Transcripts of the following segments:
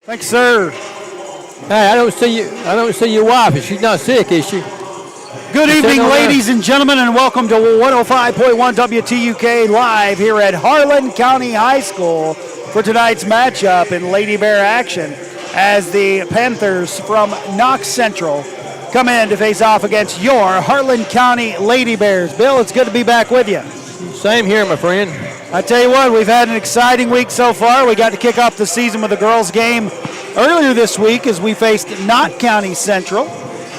Thanks, sir. Hey, I don't see your wife. She's not sick, is she? Good evening, ladies and gentlemen, and welcome to 105.1 WTUK live here at Harlan County High School for tonight's matchup in Lady Bear action as the Panthers from Knox Central come in to face off against your Harlan County Lady Bears. Bill, it's good to be back with you. Same here, my friend. I tell you what, we've had an exciting week so far. We got to kick off the season with a girls' game earlier this week as we faced Knott County Central.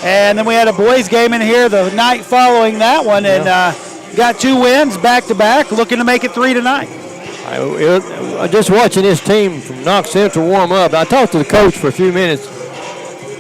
And then we had a boys' game in here the night following that one, and got 2 wins back-to-back, looking to make it 3 tonight. Just watching this team from Knox Central warm up, I talked to the coach for a few minutes,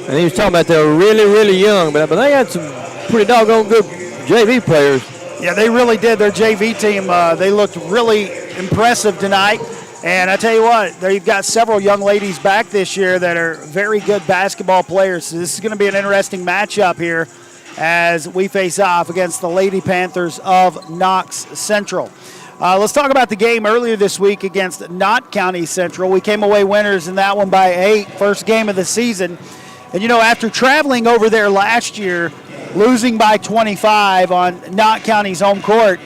and he was talking about they were really, really young, but they had some pretty doggone good JV players. Yeah, they really did. Their JV team, they looked really impressive tonight. And I tell you what, they've got several young ladies back this year that are very good basketball players. So this is going to be an interesting matchup here as we face off against the Lady Panthers of Knox Central. Let's talk about the game earlier this week against Knott County Central. We came away winners in that one by 8, first game of the season. And, you know, after traveling over there last year, losing by 25 on Knott County's home court,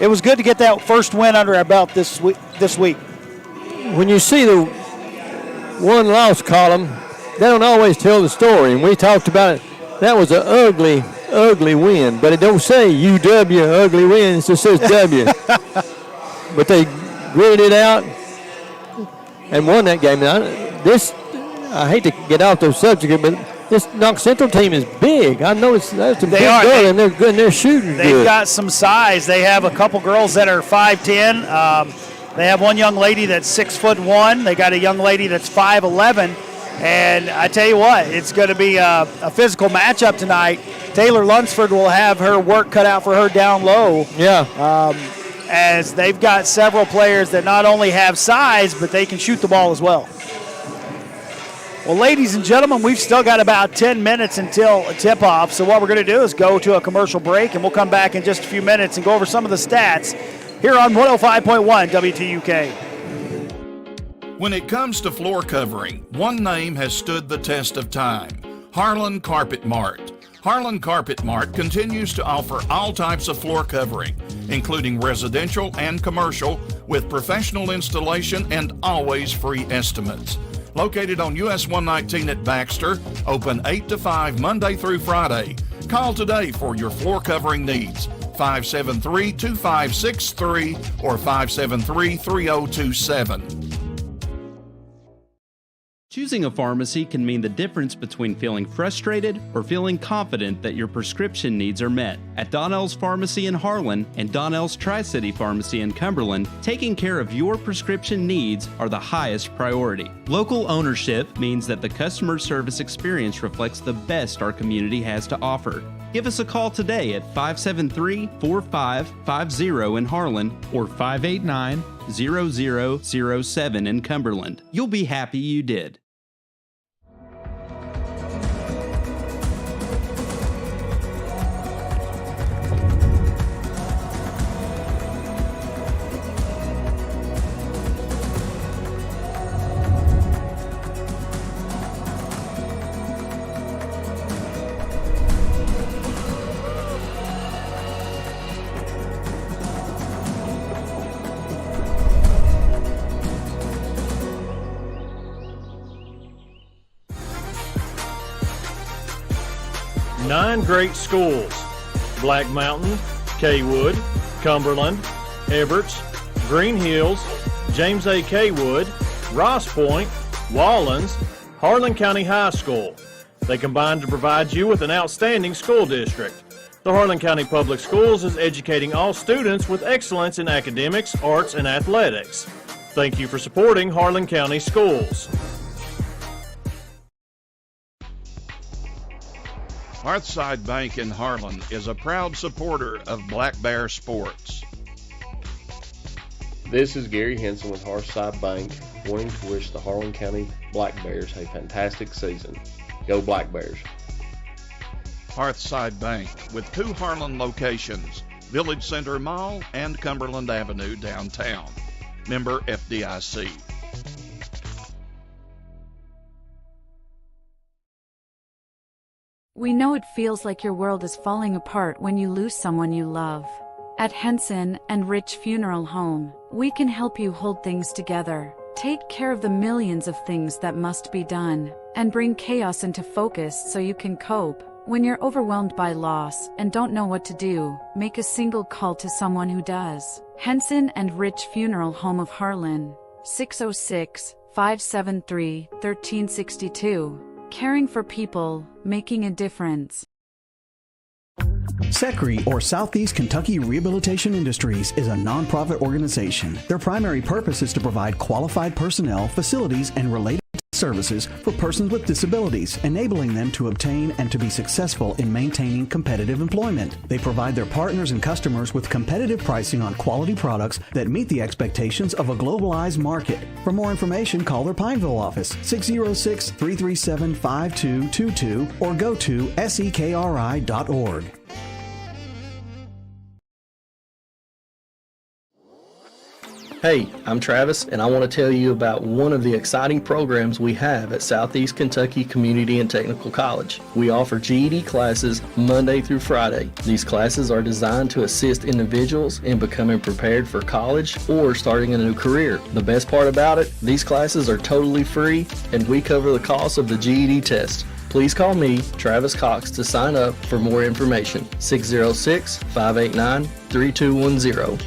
it was good to get that first win under our belt this week. When you see the one loss column, they don't always tell the story. And we talked about it. That was an ugly, ugly win. But it don't say UW, ugly win. It just says W. But they gritted it out and won that game. Now, I hate to get off the subject, but this Knox Central team is big. I know that's a big girl, and they're good, and they're shooting They've got some size. They have a couple girls that are 5'10". They have one young lady that's 6'1". They got a young lady that's 5'11". And I tell you what, it's going to be a physical matchup tonight. Taylor Lunsford will have her work cut out for her down low. Yeah. As they've got several players that not only have size, but they can shoot the ball as well. Well, ladies and gentlemen, we've still got about 10 minutes until tip-off. So what we're going to do is go to a commercial break, and we'll come back in just a few minutes and go over some of the stats here on 105.1 WTUK. When it comes to floor covering, one name has stood the test of time: Harlan Carpet Mart. Harlan Carpet Mart continues to offer all types of floor covering, including residential and commercial, with professional installation and always free estimates. Located on US 119 at Baxter, open 8 to 5 Monday through Friday. Call today for your floor covering needs. 573-2563 or 573-3027. Choosing a pharmacy can mean the difference between feeling frustrated or feeling confident that your prescription needs are met. At Donnell's Pharmacy in Harlan and Donnell's Tri-City Pharmacy in Cumberland, taking care of your prescription needs are the highest priority. Local ownership means that the customer service experience reflects the best our community has to offer. Give us a call today at 573-4550 in Harlan or 589-0007 in Cumberland. You'll be happy you did. Nine great schools: Black Mountain, Kaywood, Cumberland, Evarts, Green Hills, James A. Kaywood, Ross Point, Wallens, Harlan County High School. They combine to provide you with an outstanding school district. The Harlan County Public Schools is educating all students with excellence in academics, arts, and athletics. Thank you for supporting Harlan County Schools. Hearthside Bank in Harlan is a proud supporter of Black Bear Sports. This is Gary Henson with Hearthside Bank, wanting to wish the Harlan County Black Bears a fantastic season. Go Black Bears. Hearthside Bank, with 2 Harlan locations, Village Center Mall and Cumberland Avenue downtown. Member FDIC. We know it feels like your world is falling apart when you lose someone you love. At Henson and Rich Funeral Home, we can help you hold things together, take care of the millions of things that must be done, and bring chaos into focus so you can cope. When you're overwhelmed by loss and don't know what to do, make a single call to someone who does. Henson and Rich Funeral Home of Harlan, 606-573-1362. Caring for people, making a difference. SECRE, or Southeast Kentucky Rehabilitation Industries, is a nonprofit organization. Their primary purpose is to provide qualified personnel, facilities, and related services for persons with disabilities, enabling them to obtain and to be successful in maintaining competitive employment. They provide their partners and customers with competitive pricing on quality products that meet the expectations of a globalized market. For more information, call their Pineville office, 606-337-5222, or go to sekri.org. Hey, I'm Travis, and I want to tell you about one of the exciting programs we have at Southeast Kentucky Community and Technical College. We offer GED classes Monday through Friday. These classes are designed to assist individuals in becoming prepared for college or starting a new career. The best part about it, these classes are totally free, and we cover the cost of the GED test. Please call me, Travis Cox, to sign up for more information. 606-589-3210.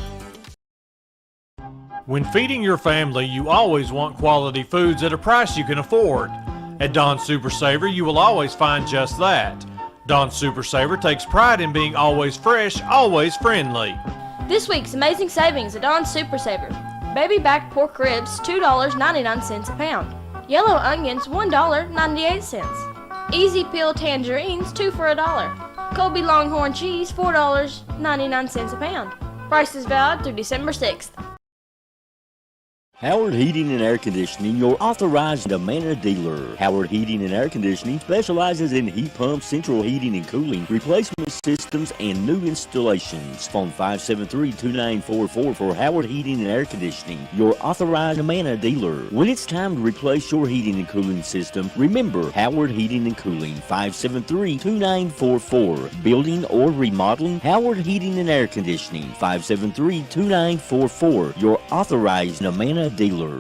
When feeding your family, you always want quality foods at a price you can afford. At Don Super Saver, you will always find just that. Don Super Saver takes pride in being always fresh, always friendly. This week's amazing savings at Don Super Saver. Baby back pork ribs, $2.99 a pound. Yellow onions, $1.98. Easy peel tangerines, 2 for $1. Colby Longhorn cheese, $4.99 a pound. Price is valid through December 6th. Howard Heating and Air Conditioning, your authorized Amana dealer. Howard Heating and Air Conditioning specializes in heat pumps, central heating and cooling, replacement systems, and new installations. Phone 573-2944 for Howard Heating and Air Conditioning, your authorized Amana dealer. When it's time to replace your heating and cooling system, remember Howard Heating and Cooling, 573-2944. Building or remodeling, Howard Heating and Air Conditioning, 573-2944, your authorized Amana dealer.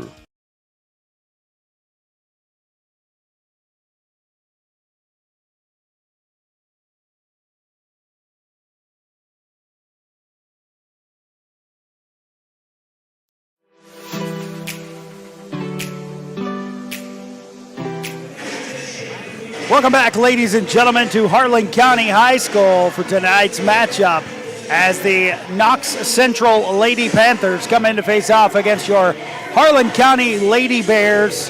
Welcome back, ladies and gentlemen, to Harlan County High School for tonight's matchup as the Knox Central Lady Panthers come in to face off against your Harlan County Lady Bears.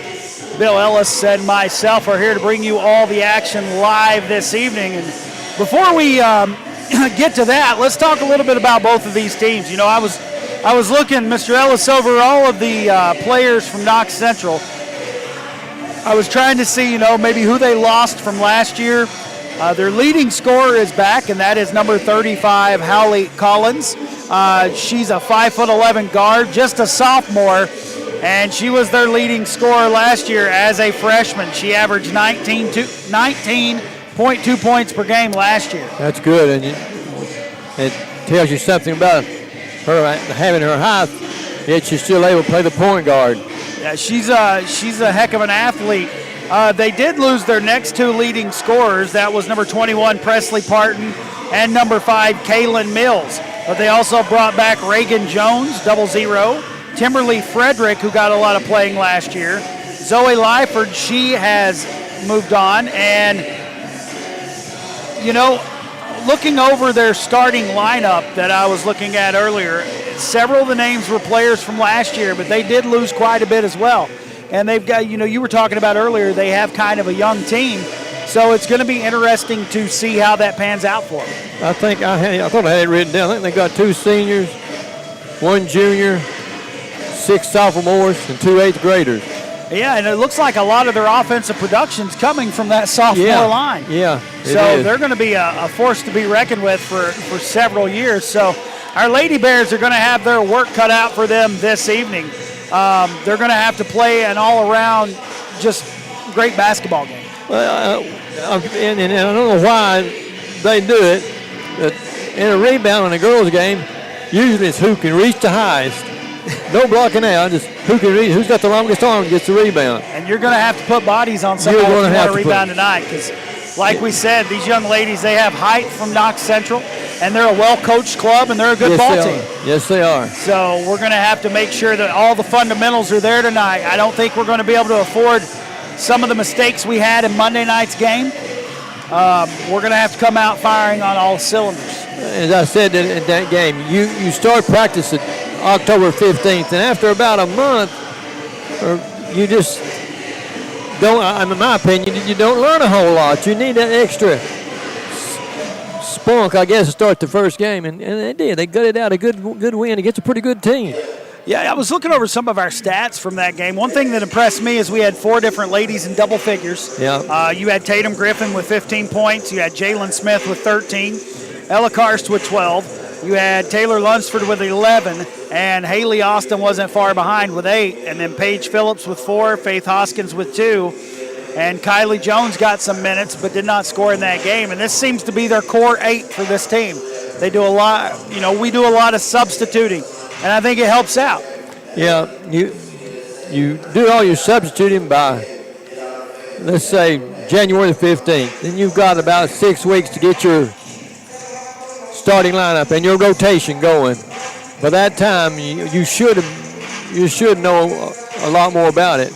Bill Ellis and myself are here to bring you all the action live this evening. And before we get to that, let's talk a little bit about both of these teams. You know, I was looking, Mr. Ellis, over all of the players from Knox Central. I was trying to see, maybe who they lost from last year. Their leading scorer is back, and that is number 35, Howley Collins. She's a 5'11" guard, just a sophomore, and she was their leading scorer last year as a freshman. She averaged 19.2 points per game last year. That's good, and it tells you something about her having her height, yet she's still able to play the point guard. Yeah, she's a heck of an athlete. They did lose their next two leading scorers. That was number 21, Presley Parton, and number 5, Kaylin Mills. But they also brought back Reagan Jones, 00, Timberly Frederick, who got a lot of playing last year. Zoe Lyford, she has moved on. And, looking over their starting lineup that I was looking at earlier, several of the names were players from last year, but they did lose quite a bit as well. And they've got, you were talking about earlier, they have kind of a young team. So it's going to be interesting to see how that pans out for them. I thought I had it written down. I think they got 2 seniors, 1 junior, 6 sophomores, and 2 8th graders. Yeah, and it looks like a lot of their offensive production's coming from that sophomore line. Yeah, so they're going to be a force to be reckoned with for several years. So our Lady Bears are going to have their work cut out for them this evening. They're going to have to play an all-around just great basketball game. Well, and I don't know why they do it, but in a rebound in a girls' game, usually it's who can reach the highest. No blocking out, just who's got the longest arm gets the rebound. And you're going to have to put bodies on somebody if you want to rebound tonight, because like we said, these young ladies, they have height from Knox Central, and they're a well-coached club, and they're a good ball team. Yes, they are. So we're going to have to make sure that all the fundamentals are there tonight. I don't think we're going to be able to afford some of the mistakes we had in Monday night's game. We're going to have to come out firing on all cylinders. As I said in that game, you start practicing October 15th, and after about a month, you just don't, in my opinion, you don't learn a whole lot. You need that extra spunk, I guess, to start the first game, and they did. They gutted out a good win against a pretty good team. Yeah, I was looking over some of our stats from that game. One thing that impressed me is we had 4 different ladies in double figures. Yeah. You had Tatum Griffin with 15 points. You had Jalen Smith with 13. Ella Karst with 12. You had Taylor Lunsford with 11. And Haley Austin wasn't far behind with 8. And then Paige Phillips with 4. Faith Hoskins with 2. And Kylie Jones got some minutes but did not score in that game. And this seems to be their core 8 for this team. They do a lot, we do a lot of substituting. And I think it helps out. Yeah, you do all your substituting by, let's say, January the 15th. Then you've got about 6 weeks to get your starting lineup and your rotation going. By that time, you should know a lot more about it.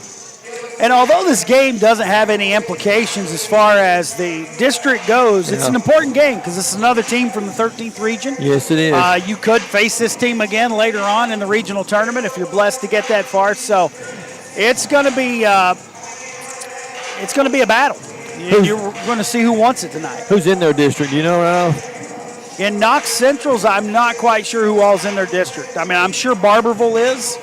And although this game doesn't have any implications as far as the district goes, it's an important game because it's another team from the 13th region. Yes, it is. You could face this team again later on in the regional tournament if you're blessed to get that far. So it's going to be a battle. You're going to see who wants it tonight. Who's in their district? Do you know, Ralph? In Knox Central's, I'm not quite sure who all's in their district. I mean, I'm sure Barberville is.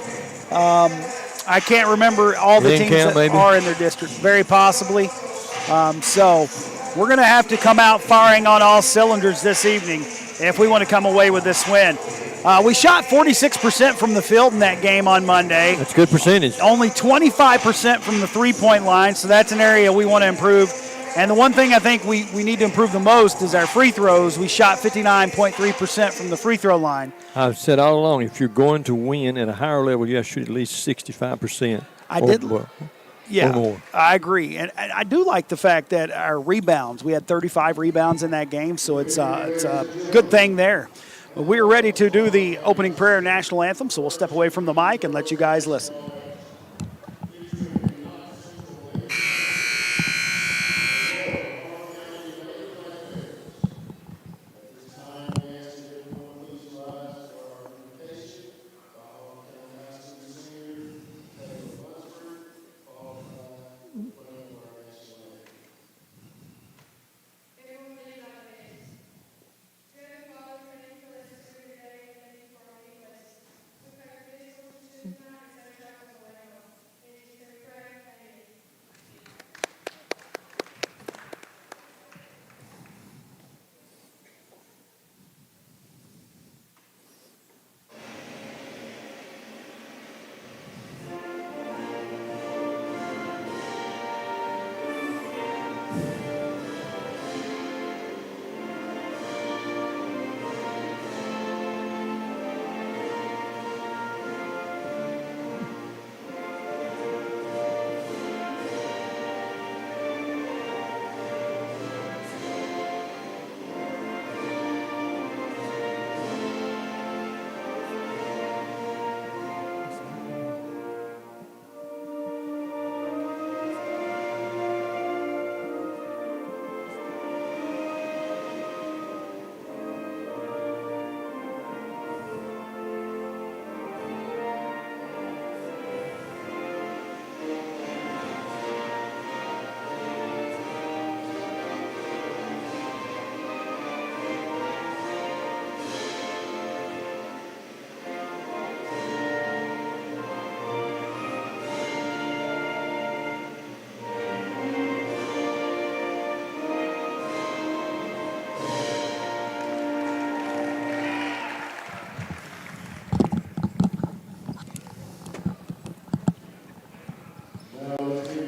I can't remember all the teams that are in their district, very possibly. So we're going to have to come out firing on all cylinders this evening if we want to come away with this win. We shot 46% from the field in that game on Monday. That's a good percentage. Only 25% from the three-point line, so that's an area we want to improve. And the one thing I think we need to improve the most is our free throws. We shot 59.3% from the free throw line. I've said all along, if you're going to win at a higher level, you have to shoot at least 65%. Yeah, or more. I agree. And I do like the fact that our rebounds, we had 35 rebounds in that game, so it's a good thing there. We're ready to do the opening prayer and national anthem, so we'll step away from the mic and let you guys listen.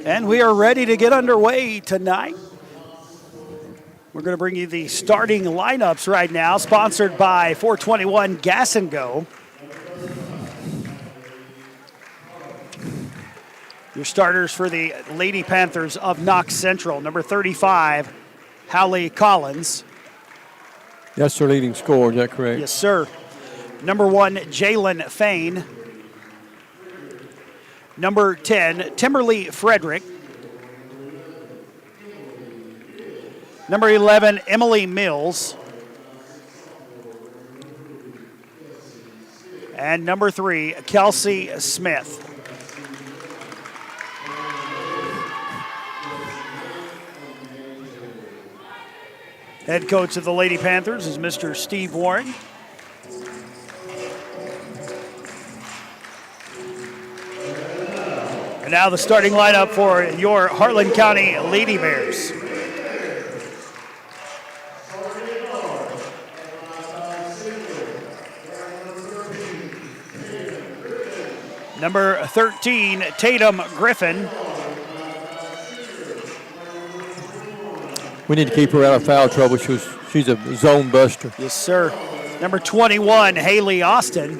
And we are ready to get underway tonight. We're going to bring you the starting lineups right now, sponsored by 421 Gas and Go. Your starters for the Lady Panthers of Knox Central. Number 35, Hallie Collins. That's their leading scorer, is that correct? Yes, sir. Number 1, Jalen Fain. Number 10, Timberly Frederick. Number 11, Emily Mills. And number 3, Kelsey Smith. Head coach of the Lady Panthers is Mr. Steve Warren. And now the starting lineup for your Harlan County Lady Bears. Number 13, Tatum Griffin. We need to keep her out of foul trouble. She's a zone buster. Yes, sir. Number 21, Haley Austin.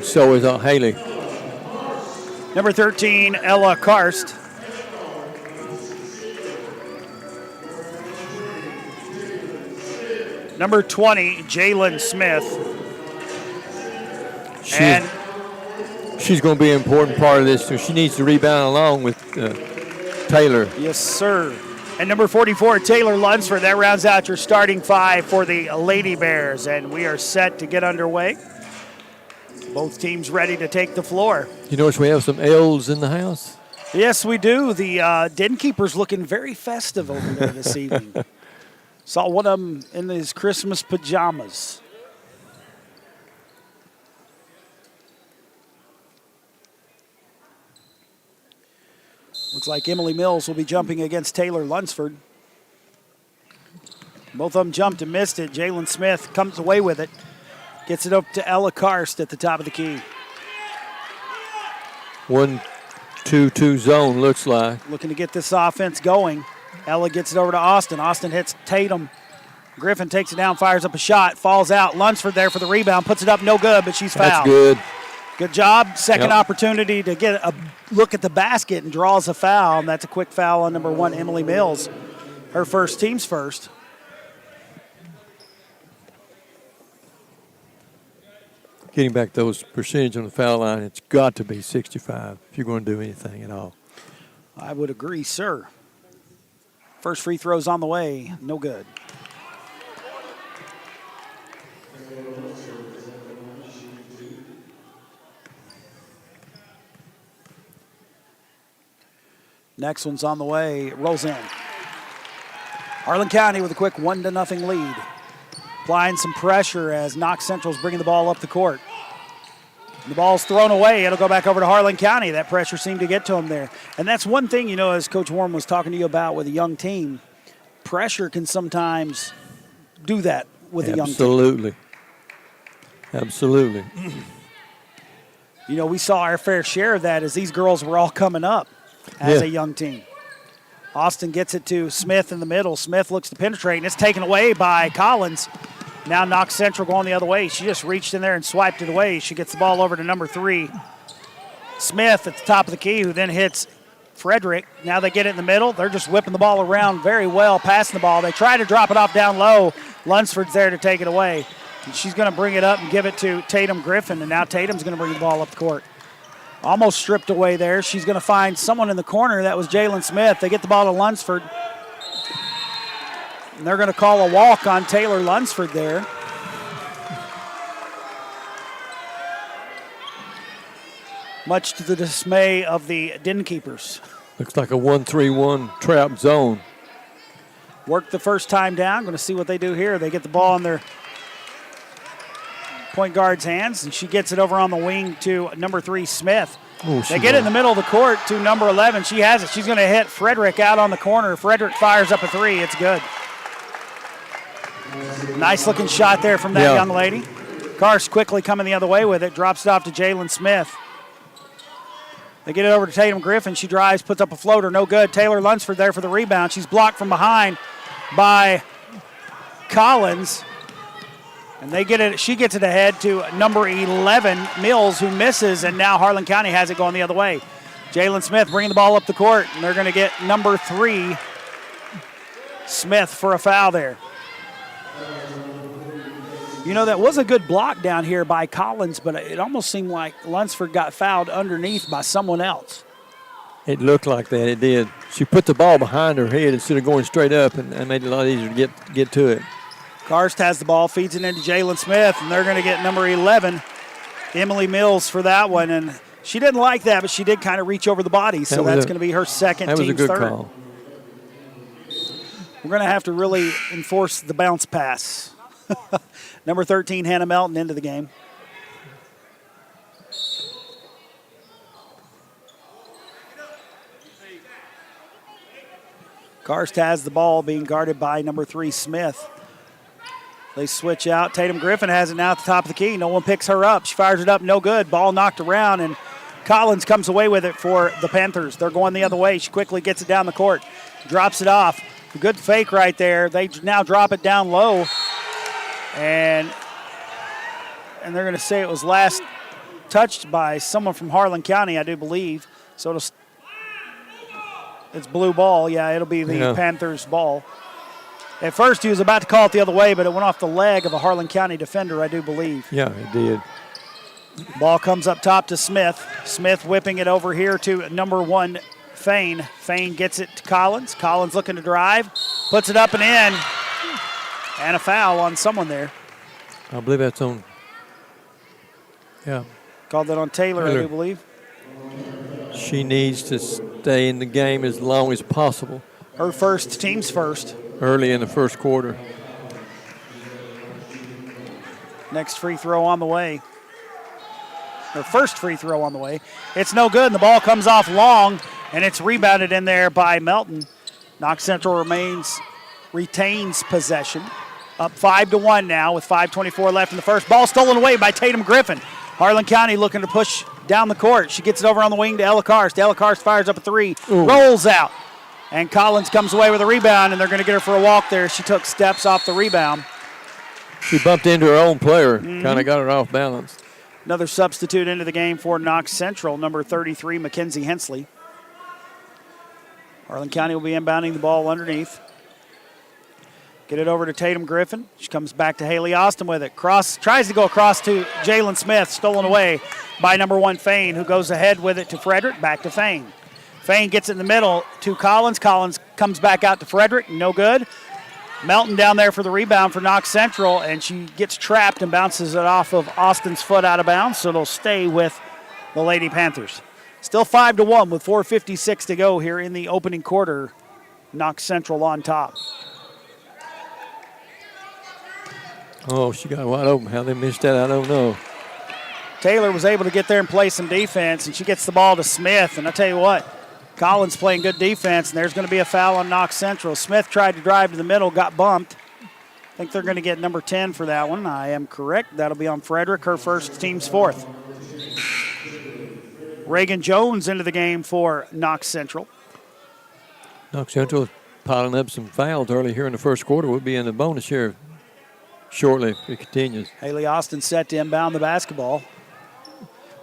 So is Haley. Number 13, Ella Karst. Number 20, Jalen Smith. She's going to be an important part of this, so she needs to rebound along with Taylor. Yes, sir. And number 44, Taylor Lunsford. That rounds out your starting 5 for the Lady Bears, and we are set to get underway. Both teams ready to take the floor. You notice we have some L's in the house? Yes, we do. The Den Keeper's looking very festive over there this evening. Saw one of them in his Christmas pajamas. Looks like Emily Mills will be jumping against Taylor Lunsford. Both of them jumped and missed it. Jalen Smith comes away with it. Gets it up to Ella Karst at the top of the key. 1-2-2 zone looks like. Looking to get this offense going. Ella gets it over to Austin. Austin hits Tatum. Griffin takes it down, fires up a shot, falls out. Lunsford there for the rebound, puts it up, no good, but she's fouled. That's good. Good job. Second opportunity to get a look at the basket and draws a foul. And that's a quick foul on number 1, Emily Mills. Her first, team's first. Getting back those percentage on the foul line, it's got to be 65 if you're going to do anything at all. I would agree, sir. First free throw's on the way. No good. Next one's on the way. Rolls in. Harlan County with a quick 1-0 lead. Applying some pressure as Knox Central's bringing the ball up the court. The ball's thrown away. It'll go back over to Harlan County. That pressure seemed to get to them there. And that's one thing, you know, as Coach Warren was talking to you about with a young team, pressure can sometimes do that with a young team. Absolutely. Absolutely. You know, we saw our fair share of that as these girls were all coming up as a young team. Austin gets it to Smith in the middle. Smith looks to penetrate, and it's taken away by Collins. Now Knox Central going the other way. She just reached in there and swiped it away. She gets the ball over to number 3, Smith at the top of the key, who then hits Frederick. Now they get it in the middle. They're just whipping the ball around very well, passing the ball. They try to drop it off down low. Lunsford's there to take it away. And she's going to bring it up and give it to Tatum Griffin, and now Tatum's going to bring the ball up the court. Almost stripped away there. She's going to find someone in the corner. That was Jalen Smith. They get the ball to Lunsford. And they're going to call a walk on Taylor Lunsford there. Much to the dismay of the Den Keepers. Looks like a 1-3-1 trap zone. Worked the first time down. Going to see what they do here. They get the ball in their point guard's hands, and she gets it over on the wing to number 3, Smith. They get it in the middle of the court to number 11. She has it. She's going to hit Frederick out on the corner. Frederick fires up a 3. It's good. Nice looking shot there from that young lady. Karst quickly coming the other way with it. Drops it off to Jalen Smith. They get it over to Tatum Griffin. She drives, puts up a floater. No good. Taylor Lunsford there for the rebound. She's blocked from behind by Collins. And they get it. She gets it ahead to number 11, Mills, who misses, and now Harlan County has it going the other way. Jalen Smith bringing the ball up the court, and they're going to get number 3, Smith, for a foul there. You know, that was a good block down here by Collins, but it almost seemed like Lunsford got fouled underneath by someone else. It looked like that. It did. She put the ball behind her head instead of going straight up, and made it a lot easier to get to it. Karst has the ball, feeds it into Jalen Smith, and they're going to get number 11, Emily Mills, for that one. And she didn't like that, but she did kind of reach over the body, so that's going to be her second, team's third. That was a good call. We're going to have to really enforce the bounce pass. Number 13, Hannah Melton, into the game. Karst has the ball, being guarded by number 3, Smith. They switch out. Tatum Griffin has it now at the top of the key. No one picks her up. She fires it up, no good. Ball knocked around, and Collins comes away with it for the Panthers. They're going the other way. She quickly gets it down the court, drops it off. Good fake right there. They now drop it down low, and they're going to say it was last touched by someone from Harlan County, I do believe. So it's blue ball. Yeah, it'll be the Panthers' ball. At first, he was about to call it the other way, but it went off the leg of a Harlan County defender, I do believe. Yeah, it did. Ball comes up top to Smith. Smith whipping it over here to number 1, Fain. Fain gets it to Collins. Collins looking to drive, puts it up and in, and a foul on someone there. I believe that's on. Yeah. Called that on Taylor, I do believe. She needs to stay in the game as long as possible. Her first, team's first. Early in the first quarter. Next free throw on the way. Her first free throw on the way. It's no good, and the ball comes off long, and it's rebounded in there by Melton. Knox Central retains possession. Up 5-1 now with 5:24 left in the first. Ball stolen away by Tatum Griffin. Harlan County looking to push down the court. She gets it over on the wing to Ella Karst. Ella Karst fires up a 3, rolls out. And Collins comes away with a rebound, and they're going to get her for a walk there. She took steps off the rebound. She bumped into her own player, kind of got her off balance. Another substitute into the game for Knox Central, number 33, Mackenzie Hensley. Harlan County will be inbounding the ball underneath. Get it over to Tatum Griffin. She comes back to Haley Austin with it. Tries to go across to Jalen Smith, stolen away by number 1, Fain, who goes ahead with it to Frederick, back to Fain. Fain gets it in the middle to Collins. Collins comes back out to Frederick, no good. Melton down there for the rebound for Knox Central, and she gets trapped and bounces it off of Austin's foot out of bounds, so it'll stay with the Lady Panthers. Still 5-1 with 4:56 to go here in the opening quarter. Knox Central on top. Oh, she got wide open. How they missed that, I don't know. Taylor was able to get there and play some defense, and she gets the ball to Smith, and I tell you what, Collins playing good defense, and there's going to be a foul on Knox Central. Smith tried to drive to the middle, got bumped. I think they're going to get number 10 for that one. I am correct. That'll be on Frederick, her first, team's fourth. Reagan Jones into the game for Knox Central. Knox Central is piling up some fouls early here in the first quarter. We'll be in the bonus here shortly if it continues. Haley Austin set to inbound the basketball.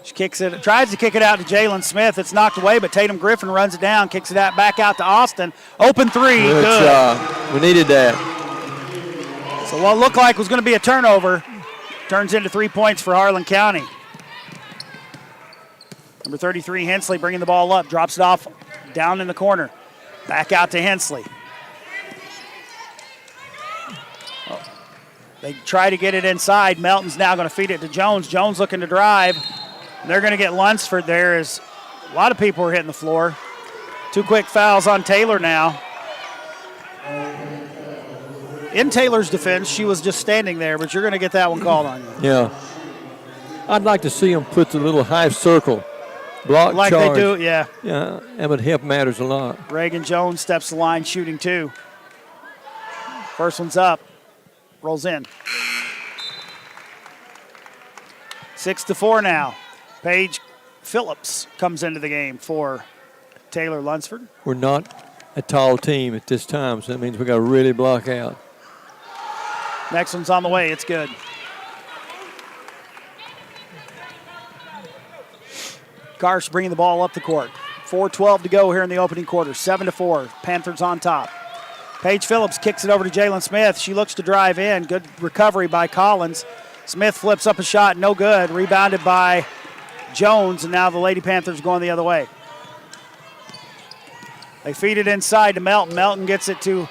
She kicks it, tries to kick it out to Jalen Smith. It's knocked away, but Tatum Griffin runs it down, kicks it out back out to Austin. Open 3, good. Job. We needed that. So what looked like was going to be a turnover turns into 3 points for Harlan County. Number 33, Hensley, bringing the ball up, drops it off down in the corner. Back out to Hensley. They try to get it inside. Melton's now going to feed it to Jones. Jones looking to drive. They're going to get Lunsford there as a lot of people are hitting the floor. 2 quick fouls on Taylor now. In Taylor's defense, she was just standing there, but you're going to get that one called on you. Yeah. I'd like to see them put the little half circle block like charge. They do, yeah. Yeah, that would help matters a lot. Reagan Jones steps the line shooting 2. First one's up. Rolls in. 6-4 now. Paige Phillips comes into the game for Taylor Lunsford. We're not a tall team at this time, so that means we got to really block out. Next one's on the way. It's good. Karst bringing the ball up the court. 4:12 to go here in the opening quarter. 7-4. Panthers on top. Paige Phillips kicks it over to Jalen Smith. She looks to drive in. Good recovery by Collins. Smith flips up a shot. No good. Rebounded by Jones, and now the Lady Panthers going the other way. They feed it inside to Melton. Melton gets it to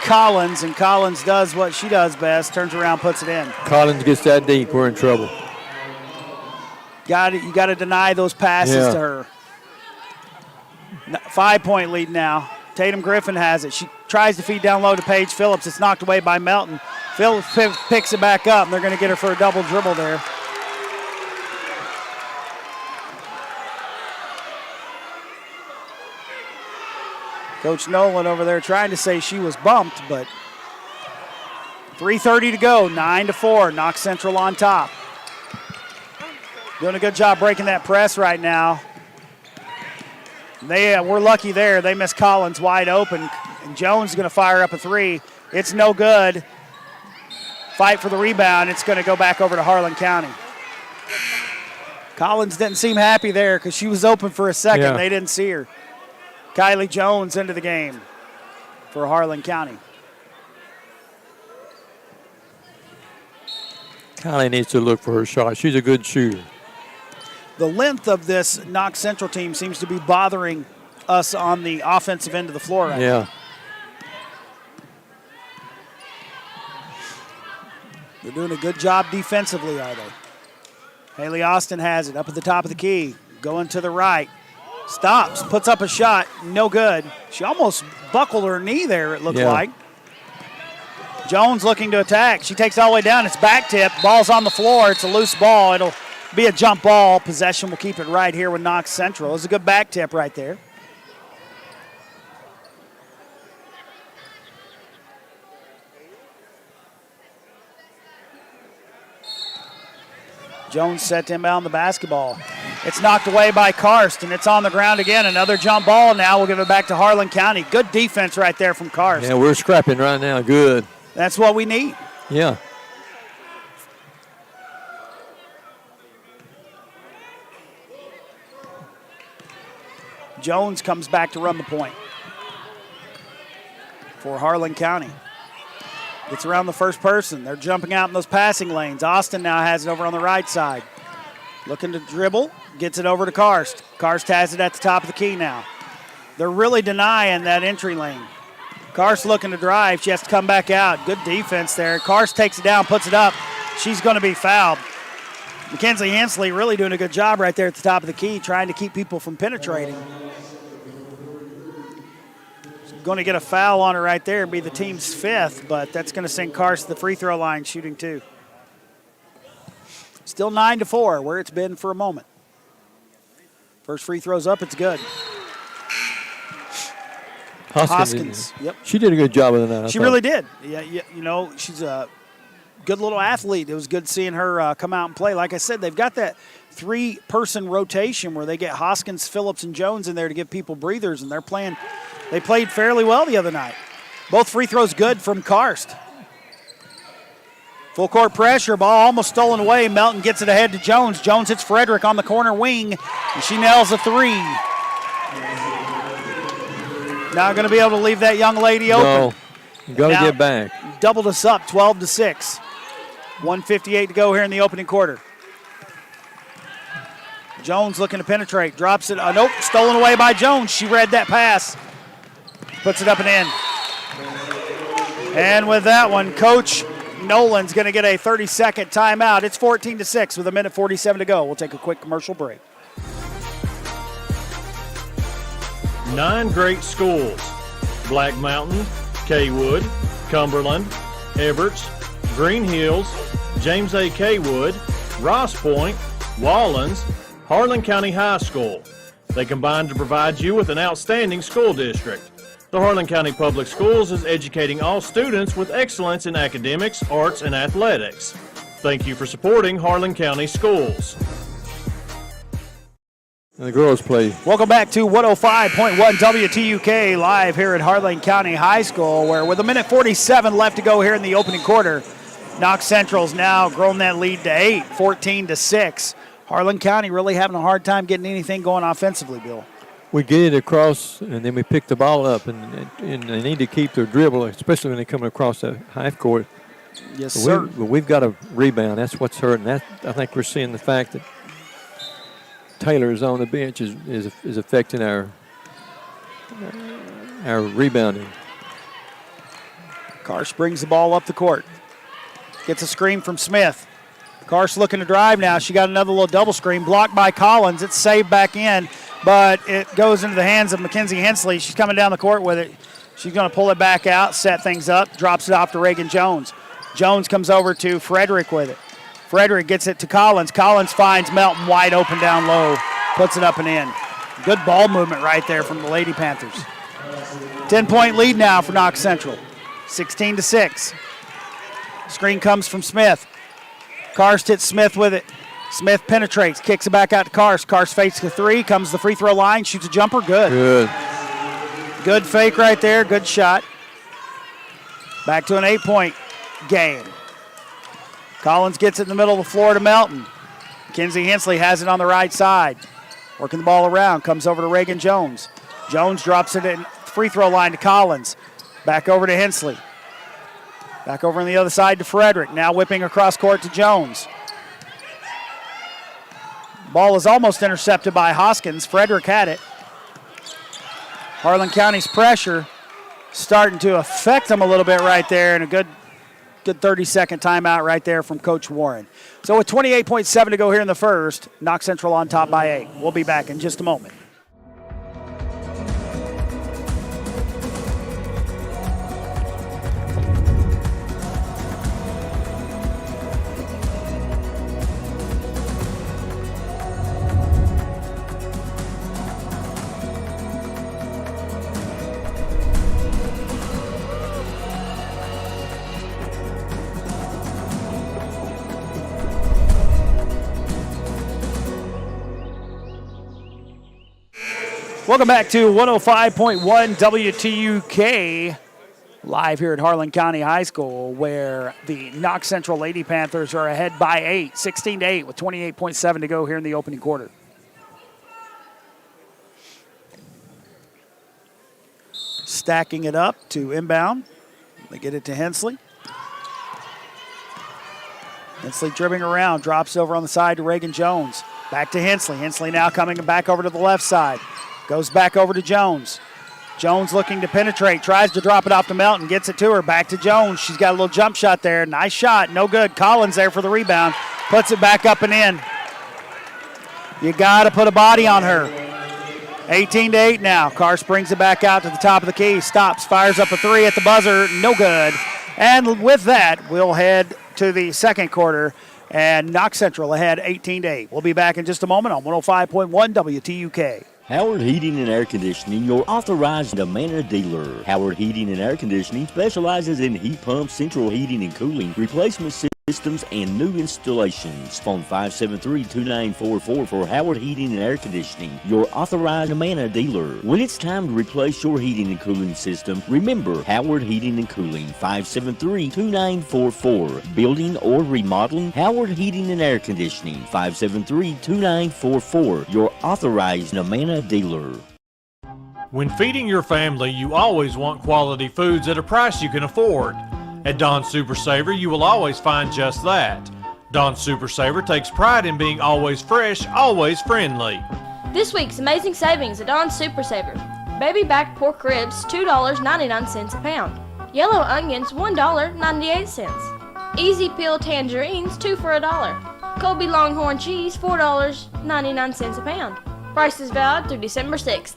Collins, and Collins does what she does best. Turns around, puts it in. Collins gets that deep. We're in trouble. You got to deny those passes to her. 5-point lead now. Tatum Griffin has it. She tries to feed down low to Paige Phillips. It's knocked away by Melton. Phillips picks it back up, and they're going to get her for a double dribble there. Coach Nolan over there trying to say she was bumped, but 3:30 to go, 9-4. Knox Central on top. Doing a good job breaking that press right now. We're lucky there. They miss Collins wide open, and Jones is going to fire up a three. It's no good. Fight for the rebound. It's going to go back over to Harlan County. Collins didn't seem happy there because she was open for a second. Yeah. They didn't see her. Kylie Jones into the game for Harlan County. Kylie needs to look for her shot. She's a good shooter. The length of this Knox Central team seems to be bothering us on the offensive end of the floor right now. They're doing a good job defensively, are they? Haley Austin has it up at the top of the key. Going to the right. Stops, puts up a shot, no good. She almost buckled her knee there, it looked like. Jones looking to attack. She takes it all the way down. It's back tip. Ball's on the floor. It's a loose ball. It'll be a jump ball. Possession will keep it right here with Knox Central. It's a good back tip right there. Jones set to inbound the basketball. It's knocked away by Karst, and it's on the ground again. Another jump ball now. We'll give it back to Harlan County. Good defense right there from Karst. Yeah, we're scrapping right now. Good. That's what we need. Yeah. Jones comes back to run the point for Harlan County. Gets around the first person. They're jumping out in those passing lanes. Austin now has it over on the right side. Looking to dribble. Gets it over to Karst. Karst has it at the top of the key now. They're really denying that entry lane. Karst looking to drive. She has to come back out. Good defense there. Karst takes it down, puts it up. She's going to be fouled. Mackenzie Hensley really doing a good job right there at the top of the key, trying to keep people from penetrating. Going to get a foul on her right there and be the team's fifth, but that's going to send Karst to the free throw line shooting two. Still 9-4, where it's been for a moment. First free throw's up, it's good. Hoskins. Yep. She did a good job of that. She really did. Yeah, you know, she's a good little athlete. It was good seeing her come out and play. Like I said, they've got that three-person rotation where they get Hoskins, Phillips, and Jones in there to give people breathers, and they played fairly well the other night. Both free throws good from Karst. Full court pressure, ball almost stolen away. Melton gets it ahead to Jones. Jones hits Frederick on the corner wing, and she nails a three. Now going to be able to leave that young lady open. No, you got to get back. Doubled us up, 12-6. 1:58 to go here in the opening quarter. Jones looking to penetrate, drops it. Nope, stolen away by Jones. She read that pass. Puts it up and in. And with that one, Coach Nolan's going to get a 30-second timeout. It's 14-6 with 1:47 to go. We'll take a quick commercial break. 9 great schools: Black Mountain, Kaywood, Cumberland, Evarts, Green Hills, James A. Kaywood, Ross Point, Wallens, Harlan County High School. They combine to provide you with an outstanding school district. The Harlan County Public Schools is educating all students with excellence in academics, arts, and athletics. Thank you for supporting Harlan County Schools. And the girls play. Welcome back to 105.1 WTUK live here at Harlan County High School, where with 1:47 left to go here in the opening quarter, Knox Central's now grown that lead to 8, 14-6. Harlan County really having a hard time getting anything going offensively, Bill. We get it across, and then we pick the ball up, and they need to keep their dribble, especially when they come across the half court. Yes, sir. We've got a rebound. That's what's hurting. I think we're seeing the fact that Taylor is on the bench is affecting our rebounding. Karsh brings the ball up the court. Gets a screen from Smith. Karsh looking to drive now. She got another little double screen blocked by Collins. It's saved back in, but it goes into the hands of Mackenzie Hensley. She's coming down the court with it. She's going to pull it back out, set things up, drops it off to Reagan Jones. Jones comes over to Frederick with it. Frederick gets it to Collins. Collins finds Melton wide open down low, puts it up and in. Good ball movement right there from the Lady Panthers. 10-point lead now for Knox Central, 16-6. Screen comes from Smith. Karst hits Smith with it. Smith penetrates, kicks it back out to Karst. Karst fakes the three, comes to the free throw line, shoots a jumper, good. Good fake right there, good shot. Back to an 8-point game. Collins gets it in the middle of the floor to Melton. Mackenzie Hensley has it on the right side. Working the ball around, comes over to Reagan Jones. Jones drops it in free throw line to Collins. Back over to Hensley. Back over on the other side to Frederick. Now whipping across court to Jones. Ball is almost intercepted by Hoskins. Frederick had it. Harlan County's pressure starting to affect them a little bit right there, and a good 30-second timeout right there from Coach Warren. So with 28.7 to go here in the first, Knox Central on top by 8. We'll be back in just a moment. Welcome back to 105.1 WTUK, live here at Harlan County High School, where the Knox Central Lady Panthers are ahead by 8, 16-8, with 28.7 to go here in the opening quarter. Stacking it up to inbound. They get it to Hensley. Hensley dribbling around, drops over on the side to Reagan Jones. Back to Hensley. Hensley now coming back over to the left side. Goes back over to Jones. Jones looking to penetrate, tries to drop it off to Melton, gets it to her, back to Jones. She's got a little jump shot there. Nice shot, no good. Collins there for the rebound, puts it back up and in. You got to put a body on her. 18-8 now. Karst brings it back out to the top of the key, stops, fires up a three at the buzzer, no good. And with that, we'll head to the second quarter, and Knox Central ahead 18-8. We'll be back in just a moment on 105.1 WTUK. Howard Heating and Air Conditioning, your authorized Manor dealer. Howard Heating and Air Conditioning specializes in heat pumps, central heating and cooling, replacement systems, and new installations. Phone 573-2944 for Howard Heating and Air Conditioning, your authorized Manor dealer. When it's time to replace your heating and cooling system, remember Howard Heating and Cooling, 573-2944. Building or remodeling, Howard Heating and Air Conditioning, 573-2944, your authorized Manor dealer. When feeding your family, you always want quality foods at a price you can afford. At Don Super Saver, you will always find just that. Don Super Saver takes pride in being always fresh, always friendly. This week's amazing savings at Don Super Saver. Baby back pork ribs, $2.99 a pound. Yellow onions, $1.98. Easy peel tangerines, 2 for $1. Colby Longhorn cheese, $4.99 a pound. Price is valid through December 6th.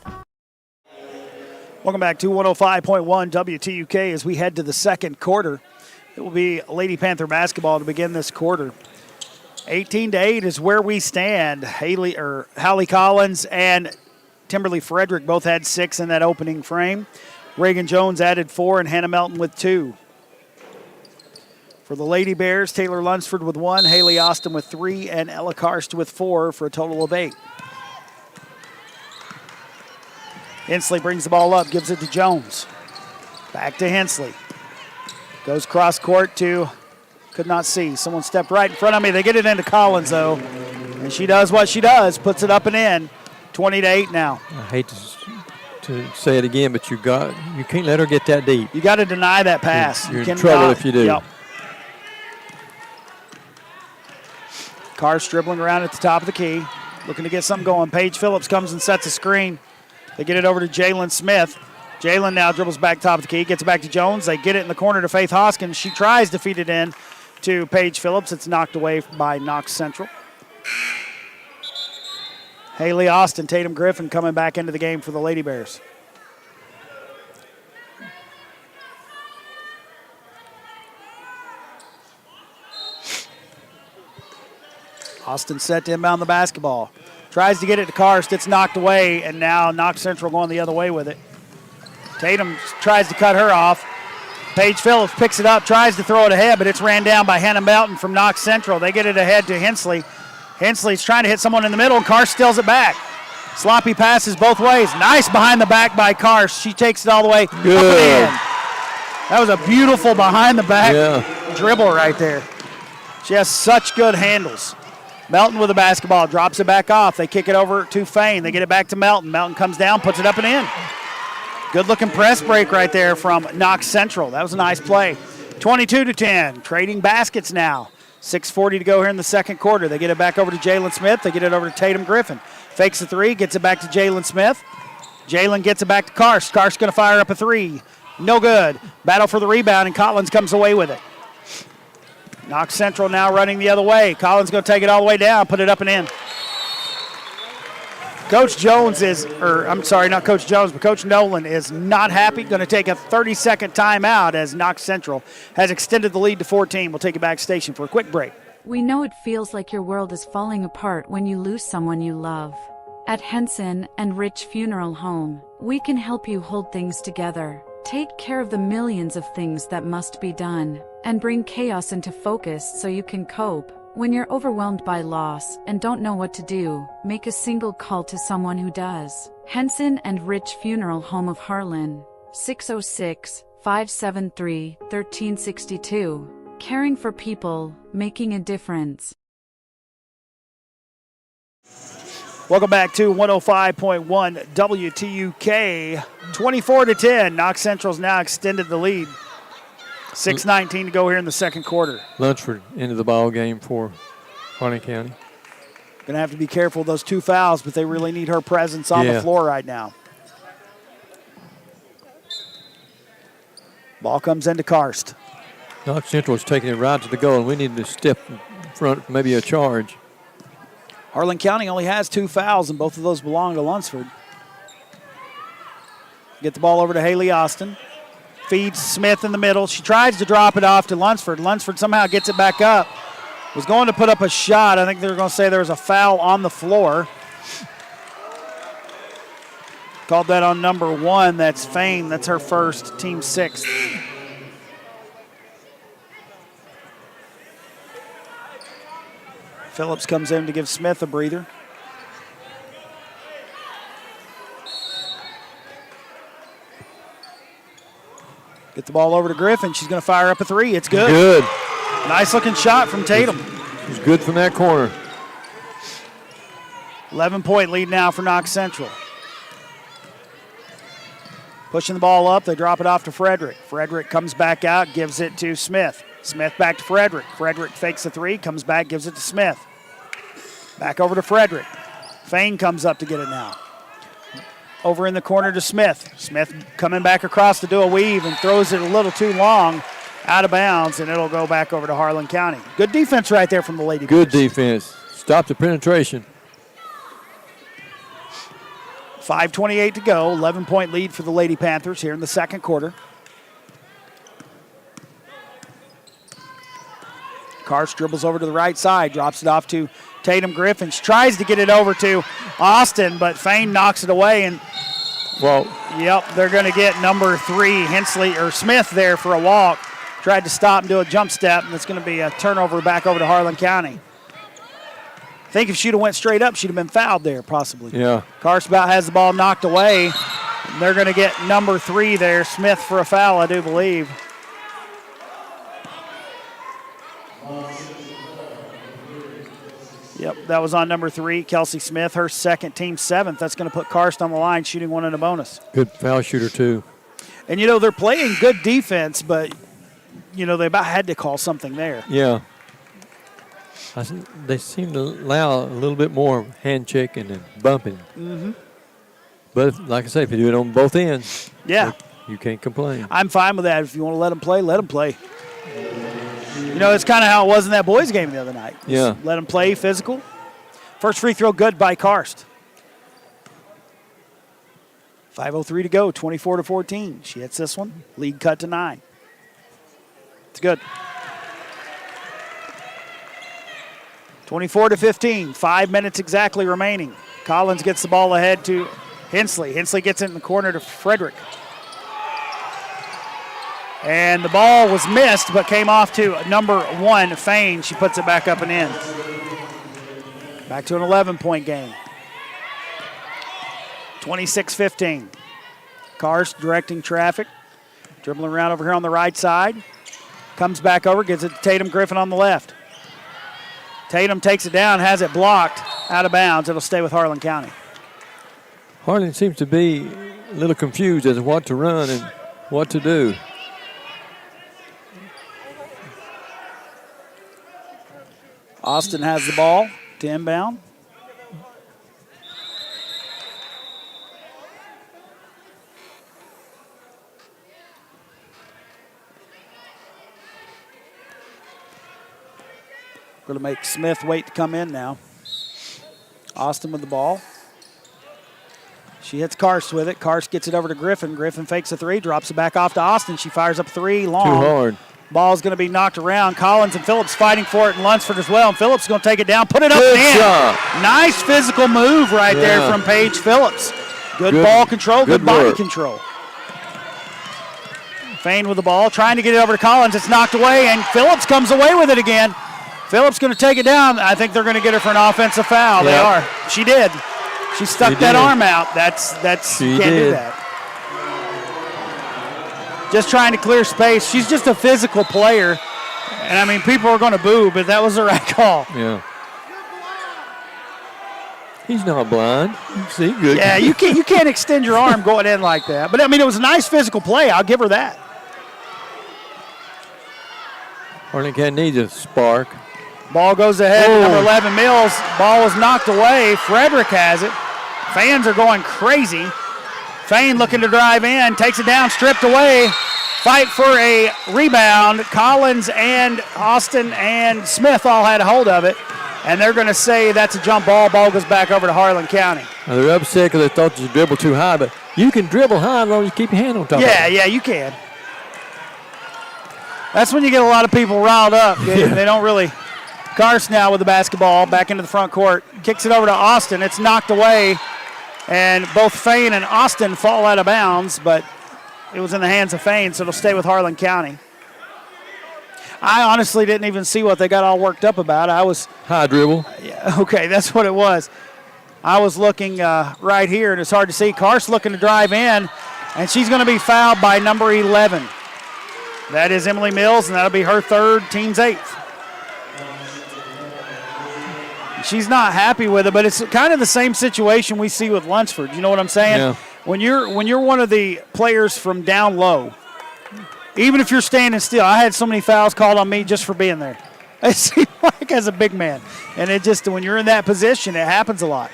Welcome back to 105.1 WTUK as we head to the second quarter. It will be Lady Panther basketball to begin this quarter. 18-8 is where we stand. Hallie Collins and Timberly Frederick both had 6 in that opening frame. Reagan Jones added 4 and Hannah Melton with 2. For the Lady Bears, Taylor Lunsford with 1, Haley Austin with 3, and Ella Karst with 4 for a total of 8. Hensley brings the ball up, gives it to Jones. Back to Hensley. Goes cross court to, could not see. Someone stepped right in front of me. They get it into Collins, though. And she does what she does, puts it up and in. 20-8 now. I hate to say it again, but you can't let her get that deep. You got to deny that pass. You're in trouble if you do. Yep. Carr's dribbling around at the top of the key, looking to get something going. Paige Phillips comes and sets a screen. They get it over to Jalen Smith. Jalen now dribbles back top of the key, gets it back to Jones. They get it in the corner to Faith Hoskins. She tries to feed it in to Paige Phillips. It's knocked away by Knox Central. Haley Austin, Tatum Griffin coming back into the game for the Lady Bears. Austin set to inbound the basketball. Tries to get it to Karst. It's knocked away, and now Knox Central going the other way with it. Tatum tries to cut her off. Paige Phillips picks it up, tries to throw it ahead, but it's ran down by Hannah Melton from Knox Central. They get it ahead to Hensley. Hensley's trying to hit someone in the middle, and Karst steals it back. Sloppy passes both ways. Nice behind the back by Karst. She takes it all the way up and in. That was a beautiful behind the back dribble right there. She has such good handles. Melton with the basketball, drops it back off. They kick it over to Fain. They get it back to Melton. Melton comes down, puts it up and in. Good looking press break right there from Knox Central. That was a nice play. 22-10, trading baskets now. 6:40 to go here in the second quarter. They get it back over to Jalen Smith. They get it over to Tatum Griffin. Fakes a three, gets it back to Jalen Smith. Jalen gets it back to Karst. Karst going to fire up a three. No good. Battle for the rebound, and Collins comes away with it. Knox Central now running the other way. Collins going to take it all the way down, put it up and in. Coach Jones not Coach Jones, but Coach Nolan is not happy. Going to take a 30-second timeout as Knox Central has extended the lead to 14. We'll take it back station for a quick break. We know it feels like your world is falling apart when you lose someone you love. At Henson and Rich Funeral Home, we can help you hold things together, take care of the millions of things that must be done, and bring chaos into focus so you can cope. When you're overwhelmed by loss and don't know what to do, make a single call to someone who does. Henson and Rich Funeral Home of Harlan, 606-573-1362. Caring for people, making a difference. Welcome back to 105.1 WTUK. 24-10. Knox Central's now extended the lead. 6:19 to go here in the second quarter. Lunsford into the ball game for Harlan County. Going to have to be careful of those two fouls, but they really need her presence on the floor right now. Ball comes into Karst. Knox Central is taking it right to the goal, and we need to step in front, maybe a charge. Harlan County only has two fouls, and both of those belong to Lunsford. Get the ball over to Haley Austin. Feeds Smith in the middle. She tries to drop it off to Lunsford. Lunsford somehow gets it back up. Was going to put up a shot. I think they were going to say there was a foul on the floor. Called that on number 1. That's Fain. That's her first, team 6th. Phillips comes in to give Smith a breather. Get the ball over to Griffin. She's going to fire up a three. It's good. Good. Nice looking shot from Tatum. It was good from that corner. 11-point lead now for Knox Central. Pushing the ball up. They drop it off to Frederick. Frederick comes back out, gives it to Smith. Smith back to Frederick. Frederick fakes a three, comes back, gives it to Smith. Back over to Frederick. Fain comes up to get it now. Over in the corner to Smith. Smith coming back across to do a weave and throws it a little too long, out of bounds, and it'll go back over to Harlan County. Good defense right there from the Lady Bears. Good defense. Stop the penetration. 5:28 to go. 11-point lead for the Lady Panthers here in the second quarter. Karst dribbles over to the right side, drops it off to Tatum Griffin. She tries to get it over to Austin, but Fain knocks it away. And they're going to get number 3, Hensley or Smith there for a walk. Tried to stop and do a jump step, and it's going to be a turnover back over to Harlan County. I think if she'd have went straight up, she'd have been fouled there, possibly. Yeah. Karst about has the ball knocked away. They're going to get number 3 there, Smith, for a foul, I do believe. Yep, that was on number 3, Kelsey Smith, her second, team 7th. That's going to put Karst on the line, shooting 1 in a bonus. Good foul shooter, too. And, they're playing good defense, but, they about had to call something there. Yeah. They seem to allow a little bit more hand checking and bumping. Mm-hmm. But, like I say, if you do it on both ends, yeah, you can't complain. I'm fine with that. If you want to let them play, let them play. It's kind of how it was in that boys' game the other night. Yeah. Just let them play physical. First free throw good by Karst. 5:03 to go, 24-14. She hits this one. Lead cut to 9. It's good. 24-15. 5 minutes exactly remaining. Collins gets the ball ahead to Hensley. Hensley gets it in the corner to Frederick. And the ball was missed, but came off to number 1, Fain. She puts it back up and in. Back to an 11-point game. 26-15. Karst directing traffic. Dribbling around over here on the right side. Comes back over, gives it to Tatum Griffin on the left. Tatum takes it down, has it blocked, out of bounds. It'll stay with Harlan County. Harlan seems to be a little confused as to what to run and what to do. Austin has the ball to inbound. Going to make Smith wait to come in now. Austin with the ball. She hits Karst with it. Karst gets it over to Griffin. Griffin fakes a 3, drops it back off to Austin. She fires up 3, long. Too hard. Ball's going to be knocked around. Collins and Phillips fighting for it, and Lunsford as well. And Phillips is going to take it down, put it up Good and in. shot. Nice physical move right there from Paige Phillips. Good ball control, good body control. Fain with the ball, trying to get it over to Collins. It's knocked away, and Phillips comes away with it again. Phillips going to take it down. I think they're going to get her for an offensive foul. They are. She did. She stuck that arm out. You can't do that. Just trying to clear space. She's just a physical player. And, people are going to boo, but that was the right call. Yeah. He's not blind. See, good. Yeah, you can't extend your arm going in like that. But, it was a nice physical play. I'll give her that. Harlan County needs a spark. Ball goes ahead to number 11, Mills. Ball was knocked away. Frederick has it. Fans are going crazy. Fain looking to drive in, takes it down, stripped away. Fight for a rebound. Collins and Austin and Smith all had a hold of it, and they're going to say that's a jump ball. Ball goes back over to Harlan County. Now they're upset because they thought you dribbled too high, but you can dribble high as long as you keep your hand on top of it. Yeah, you can. That's when you get a lot of people riled up. They don't really. Karst now with the basketball back into the front court. Kicks it over to Austin. It's knocked away. And both Fain and Austin fall out of bounds, but it was in the hands of Fain, so it'll stay with Harlan County. I honestly didn't even see what they got all worked up about. I was high dribble. Yeah, okay, that's what it was. I was looking right here, and it's hard to see. Karst looking to drive in, and she's going to be fouled by number 11. That is Emily Mills, and that'll be her 3rd, team's 8th. She's not happy with it, but it's kind of the same situation we see with Lunsford. You know what I'm saying? Yeah. When you're one of the players from down low, even if you're standing still, I had so many fouls called on me just for being there. It seems like as a big man, and it just when you're in that position, it happens a lot.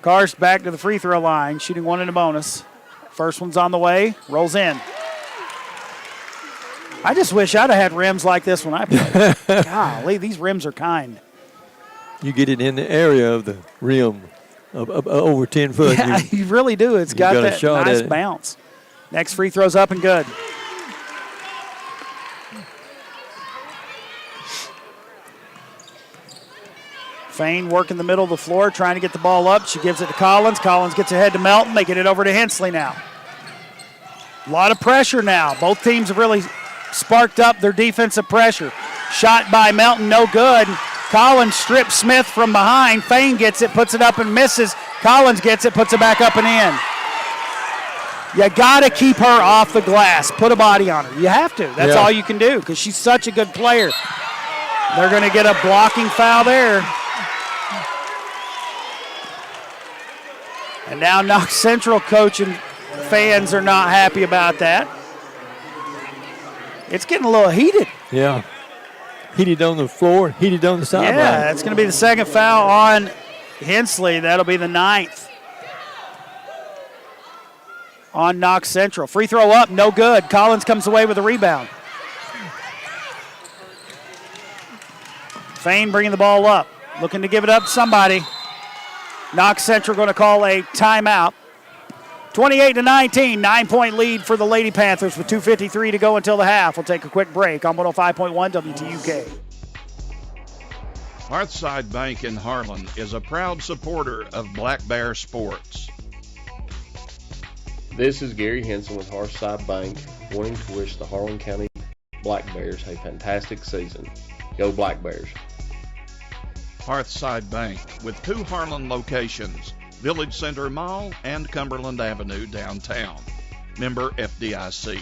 Karst back to the free throw line, shooting 1 in a bonus. First one's on the way, rolls in. I just wish I'd have had rims like this when I played. Golly, these rims are kind. You get it in the area of the rim of over 10 foot. Yeah, you really do. It's got that nice bounce. Next free throw's up and good. Fain working the middle of the floor, trying to get the ball up. She gives it to Collins. Collins gets ahead to Melton. They get it over to Hensley now. A lot of pressure now. Both teams have really sparked up their defensive pressure. Shot by Melton, no good. Collins strips Smith from behind. Fain gets it, puts it up and misses. Collins gets it, puts it back up and in. You got to keep her off the glass. Put a body on her. You have to. That's all you can do because she's such a good player. They're going to get a blocking foul there. And now Knox Central coach and fans are not happy about that. It's getting a little heated. Yeah. Heated on the floor, heated on the sideline. Yeah, it's going to be the second foul on Hensley. That'll be the 9th on Knox Central. Free throw up, no good. Collins comes away with a rebound. Fain bringing the ball up, looking to give it up to somebody. Knox Central going to call a timeout. 28-19, 9-point lead for the Lady Panthers with 2:53 to go until the half. We'll take a quick break on 105.1 WTUK. Hearthside Bank in Harlan is a proud supporter of Black Bear sports. This is Gary Henson with Hearthside Bank, wanting to wish the Harlan County Black Bears a fantastic season. Go Black Bears. Hearthside Bank with 2 Harlan locations, Village Center Mall and Cumberland Avenue downtown. Member FDIC.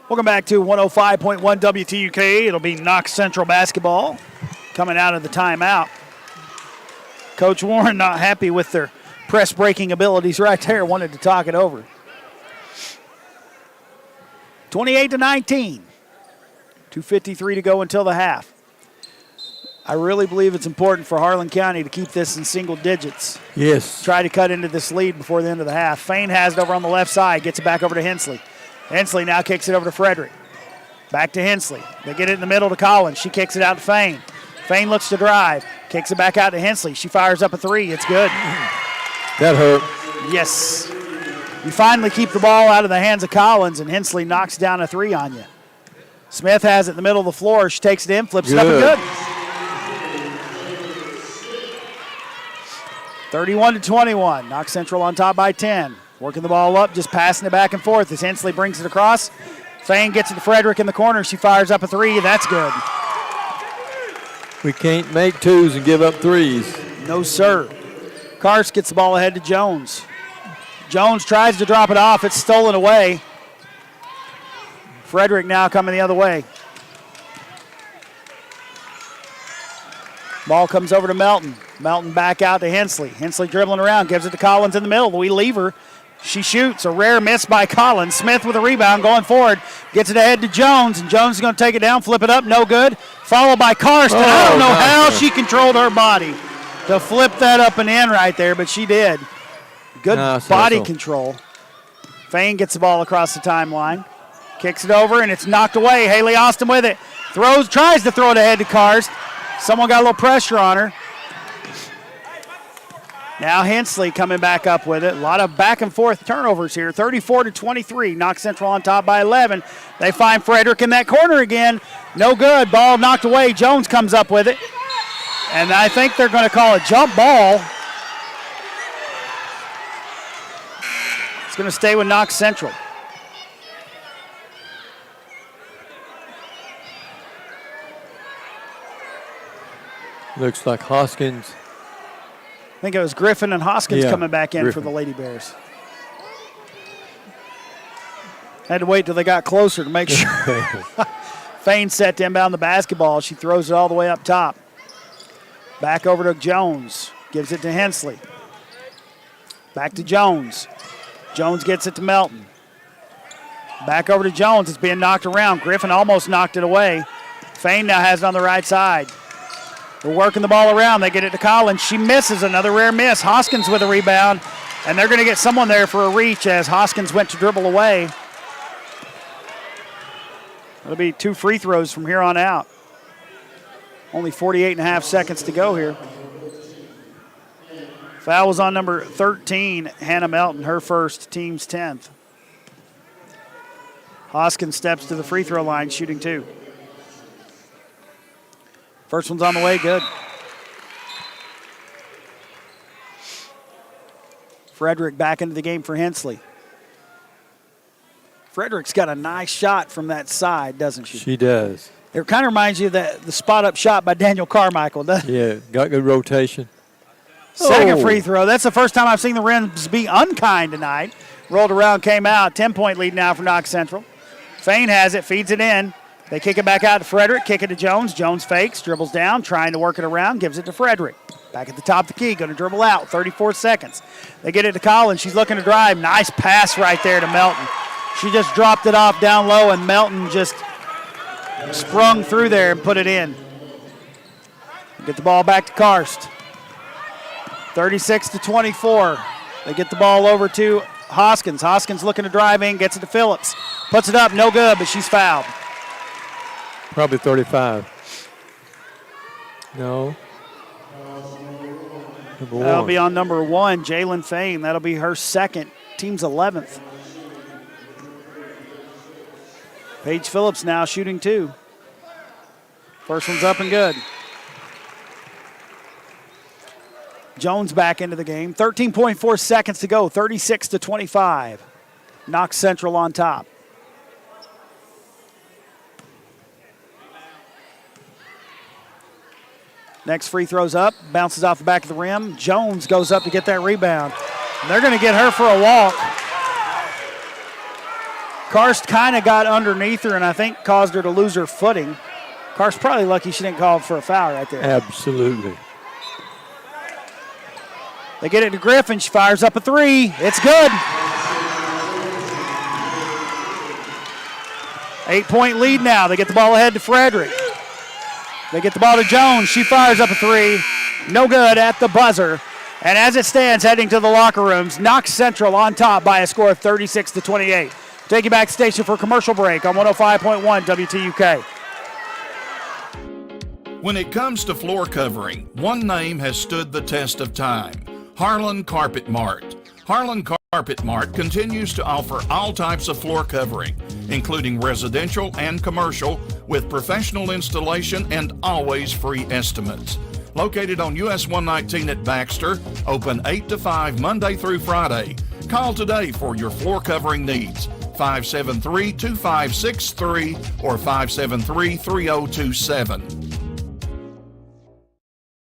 Welcome back to 105.1 WTUK. It'll be Knox Central basketball coming out of the timeout. Coach Warren not happy with their press-breaking abilities right there. Wanted to talk it over. 28-19. 2:53 to go until the half. I really believe it's important for Harlan County to keep this in single digits. Yes. Try to cut into this lead before the end of the half. Fain has it over on the left side, gets it back over to Hensley. Hensley now kicks it over to Frederick. Back to Hensley. They get it in the middle to Collins. She kicks it out to Fain. Fain looks to drive, kicks it back out to Hensley. She fires up a 3. It's good. That hurt. Yes. You finally keep the ball out of the hands of Collins, and Hensley knocks down a 3 on you. Smith has it in the middle of the floor. She takes it in, flips it up and good. 31-21. Knox Central on top by 10. Working the ball up, just passing it back and forth as Hensley brings it across. Fain gets it to Frederick in the corner. She fires up a 3. That's good. We can't make 2s and give up 3s. No, sir. Karst gets the ball ahead to Jones. Jones tries to drop it off. It's stolen away. Frederick now coming the other way. Ball comes over to Melton. Melton back out to Hensley. Hensley dribbling around, gives it to Collins in the middle. We leave her. She shoots. A rare miss by Collins. Smith with a rebound going forward. Gets it ahead to Jones, and Jones is going to take it down, flip it up, no good. Followed by Karst. I don't know how she controlled her body to flip that up and in right there, but she did. Good body control. Fain gets the ball across the timeline. Kicks it over, and it's knocked away. Haley Austin with it. Tries to throw it ahead to Karst. Someone got a little pressure on her. Now Hensley coming back up with it. A lot of back and forth turnovers here. 34-23. Knox Central on top by 11. They find Frederick in that corner again. No good. Ball knocked away. Jones comes up with it. And I think they're going to call a jump ball. It's going to stay with Knox Central. Looks like Hoskins. I think it was Griffin and Hoskins coming back in for the Lady Bears. Had to wait till they got closer to make sure. Fain set to inbound the basketball. She throws it all the way up top. Back over to Jones. Gives it to Hensley. Back to Jones. Jones gets it to Melton. Back over to Jones. It's being knocked around. Griffin almost knocked it away. Fain now has it on the right side. They're working the ball around. They get it to Collins. She misses. Another rare miss. Hoskins with a rebound. And they're going to get someone there for a reach as Hoskins went to dribble away. It'll be 2 free throws from here on out. Only 48.5 seconds to go here. Foul was on number 13, Hannah Melton, her first, team's 10th. Hoskins steps to the free throw line, shooting 2. First one's on the way, good. Frederick back into the game for Hensley. Frederick's got a nice shot from that side, doesn't she? She does. It kind of reminds you of the spot-up shot by Daniel Carmichael, doesn't it? Yeah, got good rotation. Second free throw. That's the first time I've seen the Rims be unkind tonight. Rolled around, came out. 10-point lead now for Knox Central. Fain has it, feeds it in. They kick it back out to Frederick, kick it to Jones. Jones fakes, dribbles down, trying to work it around, gives it to Frederick. Back at the top of the key, going to dribble out, 34 seconds. They get it to Collins. She's looking to drive. Nice pass right there to Melton. She just dropped it off down low, and Melton just sprung through there and put it in. Get the ball back to Karst. 36-24. They get the ball over to Hoskins. Hoskins looking to drive in, gets it to Phillips. Puts it up, no good, but she's fouled. Probably 35. No. That'll be on number 1, Jalen Fain. That'll be her second, team's 11th. Paige Phillips now shooting 2. First one's up and good. Jones back into the game. 13.4 seconds to go, 36-25. Knox Central on top. Next free throw's up, bounces off the back of the rim. Jones goes up to get that rebound. And they're going to get her for a walk. Karst kind of got underneath her and I think caused her to lose her footing. Karst probably lucky she didn't call for a foul right there. Absolutely. They get it to Griffin. She fires up a 3. It's good. 8-point lead now. They get the ball ahead to Frederick. They get the ball to Jones. She fires up a 3. No good at the buzzer. And as it stands, heading to the locker rooms, Knox Central on top by a score of 36-28. Take you back station for a commercial break on 105.1 WTUK. When it comes to floor covering, one name has stood the test of time: Harlan Carpet Mart. Harlan Carpet Mart continues to offer all types of floor covering, including residential and commercial, with professional installation and always free estimates. Located on US 119 at Baxter, open 8 to 5 Monday through Friday. Call today for your floor covering needs. 573-2563 or 573-3027.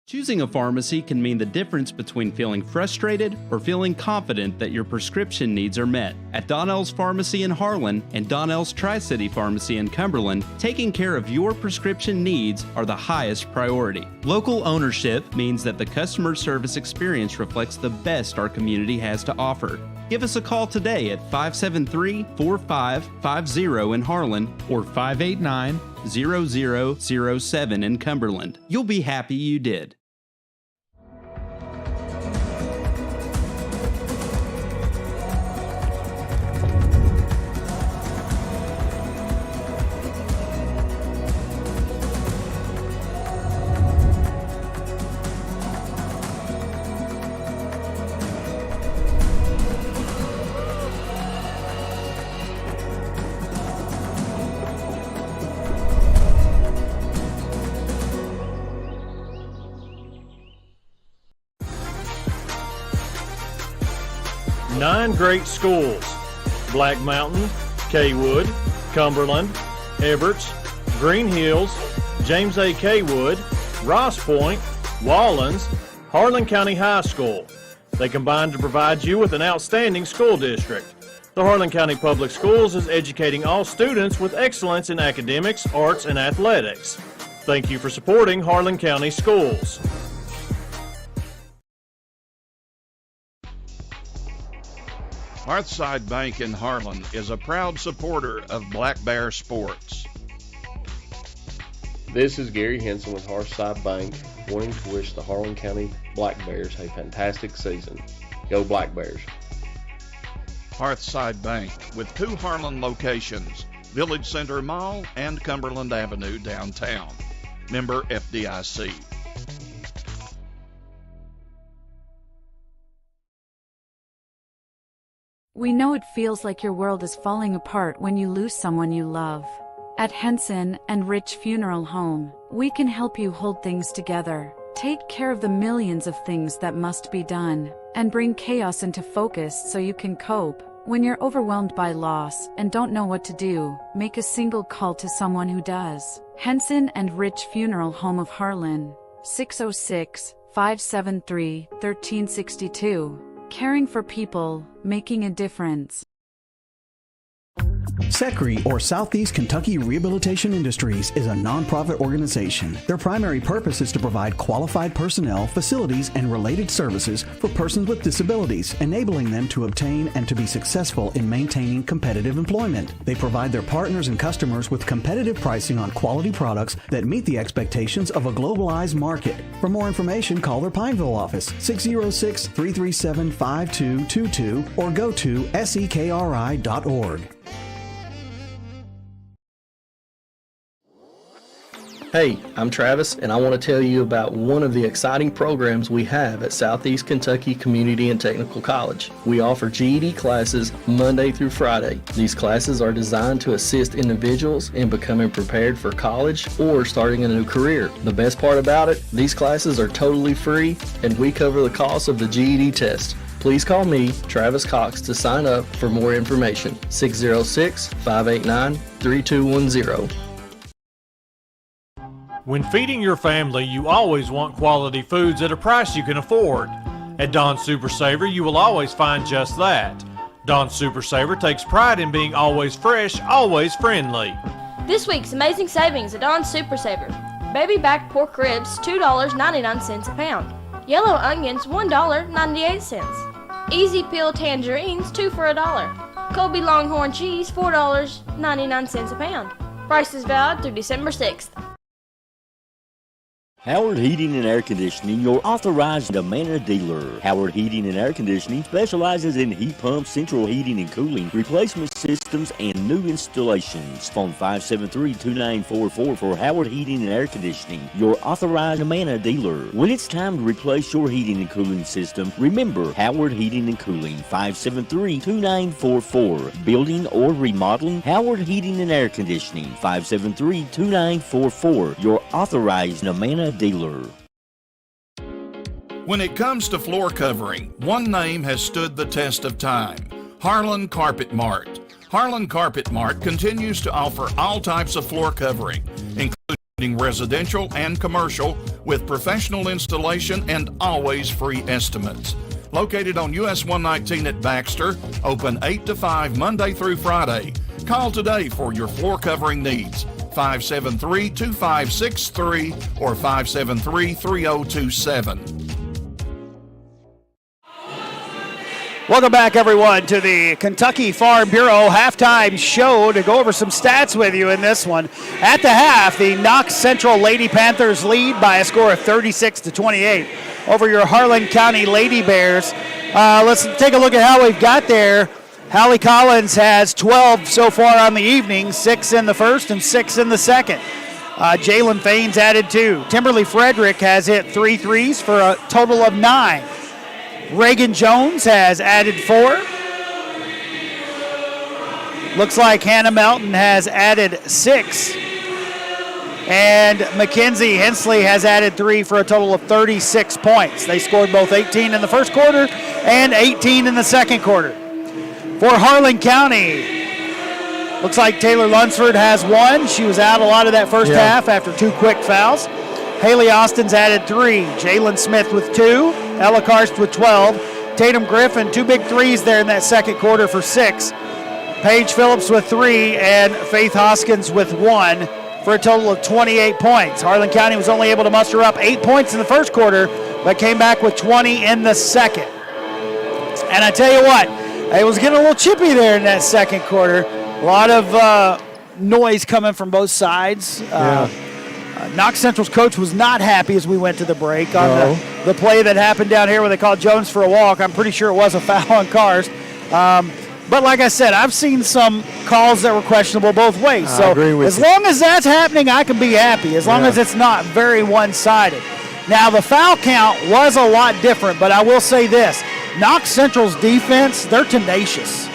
Choosing a pharmacy can mean the difference between feeling frustrated or feeling confident that your prescription needs are met. At Donnell's Pharmacy in Harlan and Donnell's Tri-City Pharmacy in Cumberland, taking care of your prescription needs are the highest priority. Local ownership means that the customer service experience reflects the best our community has to offer. Give us a call today at 573-4550 in Harlan or 589-0007 in Cumberland. You'll be happy you did. Nine great schools: Black Mountain, Kaywood, Cumberland, Evarts, Green Hills, James A. Kaywood, Ross Point, Wallens, Harlan County High School. They combine to provide you with an outstanding school district. The Harlan County Public Schools is educating all students with excellence in academics, arts, and athletics. Thank you for supporting Harlan County Schools. Hearthside Bank in Harlan is a proud supporter of Black Bear Sports. This is Gary Henson with Hearthside Bank, wanting to wish the Harlan County Black Bears a fantastic season. Go Black Bears. Hearthside Bank, with 2 Harlan locations, Village Center Mall and Cumberland Avenue downtown. Member FDIC. We know it feels like your world is falling apart when you lose someone you love. At Henson and Rich Funeral Home, we can help you hold things together, take care of the millions of things that must be done, and bring chaos into focus so you can cope. When you're overwhelmed by loss and don't know what to do, make a single call to someone who does. Henson and Rich Funeral Home of Harlan, 606-573-1362. Caring for people, making a difference. SECRE, or Southeast Kentucky Rehabilitation Industries, is a nonprofit organization. Their primary purpose is to provide qualified personnel, facilities, and related services for persons with disabilities, enabling them to obtain and to be successful in maintaining competitive employment. They provide their partners and customers with competitive pricing on quality products that meet the expectations of a globalized market. For more information, call their Pineville office, 606-337-5222, or go to sekri.org. Hey, I'm Travis, and I want to tell you about one of the exciting programs we have at Southeast Kentucky Community and Technical College. We offer GED classes Monday through Friday. These classes are designed to assist individuals in becoming prepared for college or starting a new career. The best part about it, these classes are totally free, and we cover the cost of the GED test. Please call me, Travis Cox, to sign up for more information. 606-589-3210. When feeding your family, you always want quality foods at a price you can afford. At Don's Super Saver, you will always find just that. Don's Super Saver takes pride in being always fresh, always friendly. This week's amazing savings at Don's Super Saver. Baby back pork ribs, $2.99 a pound. Yellow onions, $1.98. Easy peel tangerines, 2 for $1. Colby Longhorn cheese, $4.99 a pound. Prices valid through December 6th. Howard Heating and Air Conditioning, your authorized Amana dealer. Howard Heating and Air Conditioning specializes in heat pumps, central heating and cooling, replacement systems, and new installations. Phone 573-2944 for Howard Heating and Air Conditioning, your authorized Amana dealer. When it's time to replace your heating and cooling system, remember Howard Heating and Cooling, 573-2944. Building or remodeling, Howard Heating and Air Conditioning, 573-2944, your authorized Amana dealer. When it comes to floor covering, one name has stood the test of time: Harlan Carpet Mart. Harlan Carpet Mart continues to offer all types of floor covering, including residential and commercial, with professional installation and always free estimates. Located on US 119 at Baxter, open 8 to 5 Monday through Friday. Call today for your floor covering needs. 573-2563 or 573-3027. Welcome back, everyone, to the Kentucky Farm Bureau halftime show to go over some stats with you in this one. At the half, the Knox Central Lady Panthers lead by a score of 36-28 over your Harlan County Lady Bears. Let's take a look at how we've got there. Hallie Collins has 12 so far on the evening, 6 in the first and 6 in the second. Jalen Faines added 2. Timberly Frederick has hit 3 threes for a total of 9. Reagan Jones has added 4. Looks like Hannah Melton has added 6. And Mackenzie Hensley has added 3 for a total of 36 points. They scored both 18 in the first quarter and 18 in the second quarter. For Harlan County, looks like Taylor Lunsford has 1. She was out a lot of that first half after 2 quick fouls. Haley Austin's added 3. Jalen Smith with 2. Ella Karst with 12. Tatum Griffin, 2 big threes there in that second quarter for 6. Paige Phillips with 3, and Faith Hoskins with 1 for a total of 28 points. Harlan County was only able to muster up 8 points in the first quarter, but came back with 20 in the second. And I tell you what, it was getting a little chippy there in that second quarter. A lot of noise coming from both sides. Knox Central's coach was not happy as we went to the break on the play that happened down here where they called Jones for a walk. I'm pretty sure it was a foul on Karst. But like I said, I've seen some calls that were questionable both ways. So as long as that's happening, I can be happy, as long as it's not very one-sided. Now, the foul count was a lot different, but I will say this. Knox Central's defense, they're tenacious.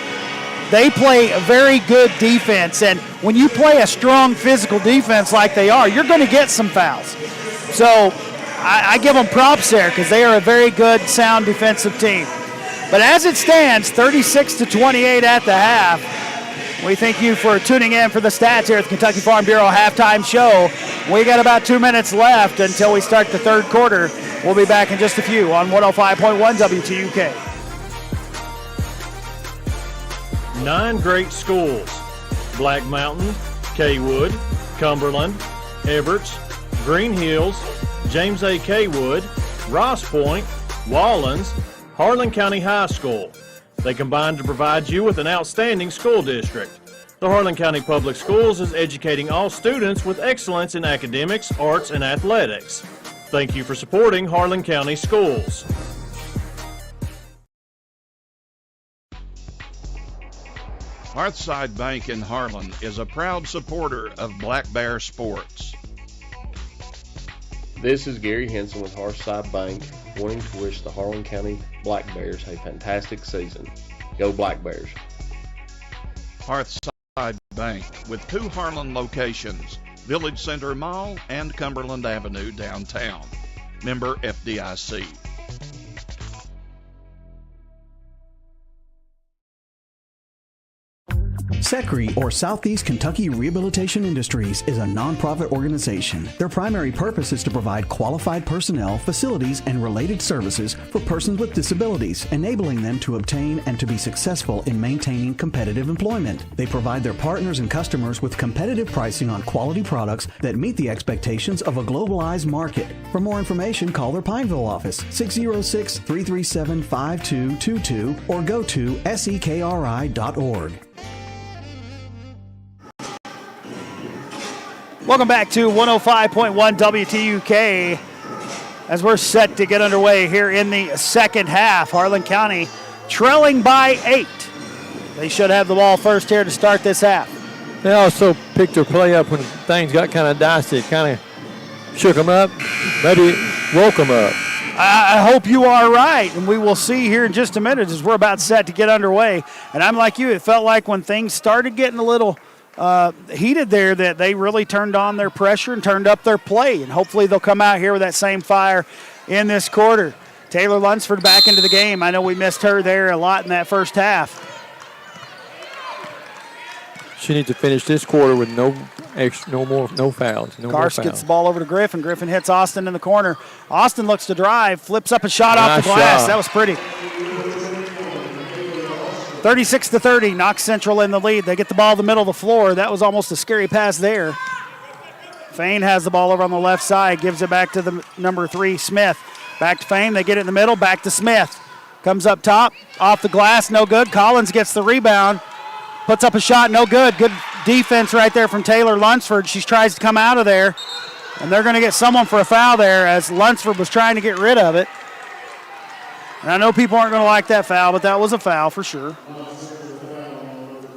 They play a very good defense, and when you play a strong physical defense like they are, you're going to get some fouls. So I give them props there because they are a very good, sound defensive team. But as it stands, 36-28 at the half. We thank you for tuning in for the stats here at the Kentucky Farm Bureau halftime show. We got about 2 minutes left until we start the third quarter. We'll be back in just a few on 105.1 WTUK. 9 great schools: Black Mountain, Kaywood, Cumberland, Everts, Green Hills, James A. Kaywood, Ross Point, Wallens, Harlan County High School. They combine to provide you with an outstanding school district. The Harlan County Public Schools is educating all students with excellence in academics, arts, and athletics. Thank you for supporting Harlan County Schools. Hearthside Bank in Harlan is a proud supporter of Black Bear sports. This is Gary Henson with Hearthside Bank, wanting to wish the Harlan County Black Bears a fantastic season. Go Black Bears. Hearthside Bank with 2 Harlan locations, Village Center Mall and Cumberland Avenue downtown. Member FDIC. SECRE, or Southeast Kentucky Rehabilitation Industries, is a nonprofit organization. Their primary purpose is to provide qualified personnel, facilities, and related services for persons with disabilities, enabling them to obtain and to be successful in maintaining competitive employment. They provide their partners and customers with competitive pricing on quality products that meet the expectations of a globalized market. For more information, call their Pineville office, 606-337-5222, or go to sekri.org. Welcome back to 105.1 WTUK as we're set to get underway here in the second half. Harlan County trailing by 8. They should have the ball first here to start this half. They also picked their play up when things got kind of dicey. It kind of shook them up, maybe woke them up. I hope you are right, and we will see here in just a minute as we're about set to get underway. And I'm like you, it felt like when things started getting a little heated there that they really turned on their pressure and turned up their play, and hopefully they'll come out here with that same fire in this quarter. Taylor Lunsford back into the game. I know we missed her there a lot in that first half. She needs to finish this quarter with no fouls. Karst gets the ball over to Griffin. Griffin hits Austin in the corner. Austin looks to drive, flips up a shot off the glass. Shot. That was pretty. 36-30, Knox Central in the lead. They get the ball in the middle of the floor. That was almost a scary pass there. Fain has the ball over on the left side, gives it back to the number 3, Smith. Back to Fain, they get it in the middle, back to Smith. Comes up top, off the glass, no good. Collins gets the rebound, puts up a shot, no good. Good defense right there from Taylor Lunsford. She tries to come out of there, and they're going to get someone for a foul there as Lunsford was trying to get rid of it. And I know people aren't going to like that foul, but that was a foul for sure.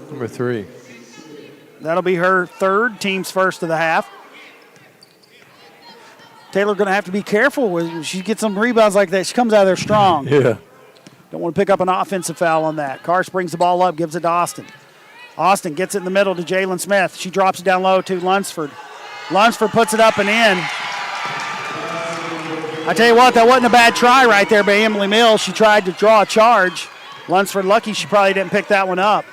Number 3. That'll be her third, team's first of the half. Taylor going to have to be careful when she gets some rebounds like that. She comes out of there strong. Yeah. Don't want to pick up an offensive foul on that. Karst brings the ball up, gives it to Austin. Austin gets it in the middle to Jalen Smith. She drops it down low to Lunsford. Lunsford puts it up and in. I tell you what, that wasn't a bad try right there by Emily Mills. She tried to draw a charge. Lunsford lucky she probably didn't pick that one up.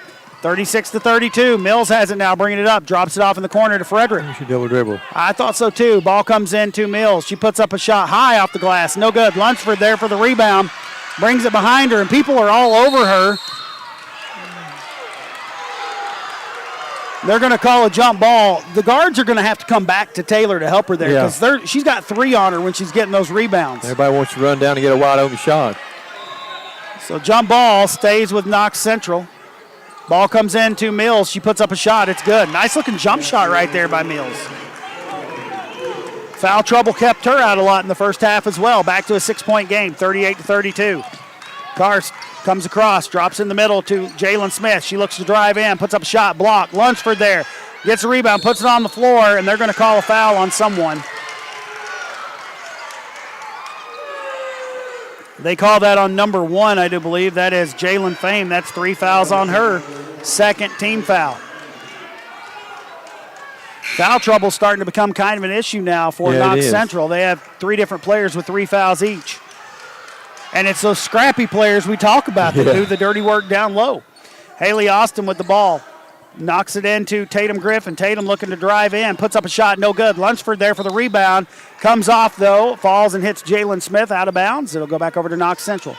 36-32. Mills has it now, bringing it up. Drops it off in the corner to Frederick. She double dribble. I thought so too. Ball comes in to Mills. She puts up a shot high off the glass. No good. Lunsford there for the rebound. Brings it behind her, and people are all over her. They're going to call a jump ball. The guards are going to have to come back to Taylor to help her there because she's got 3 on her when she's getting those rebounds. Everybody wants to run down and get a wide open shot. So jump ball stays with Knox Central. Ball comes in to Mills. She puts up a shot. It's good. Nice looking jump shot right there by Mills. Foul trouble kept her out a lot in the first half as well. Back to a 6-point game, 38-32. Karst comes across, drops in the middle to Jalen Smith. She looks to drive in, puts up a shot, block. Lunsford there, gets a rebound, puts it on the floor, and they're going to call a foul on someone. They call that on number 1, I do believe. That is Jalen Fain. That's 3 fouls on her. Second team foul. Foul trouble starting to become kind of an issue now for Knox Central. They have 3 different players with 3 fouls each. And it's those scrappy players we talk about that do the dirty work down low. Haley Austin with the ball. Knocks it into Tatum Griffin. Tatum looking to drive in. Puts up a shot, no good. Lunsford there for the rebound. Comes off, though. Falls and hits Jalen Smith out of bounds. It'll go back over to Knox Central.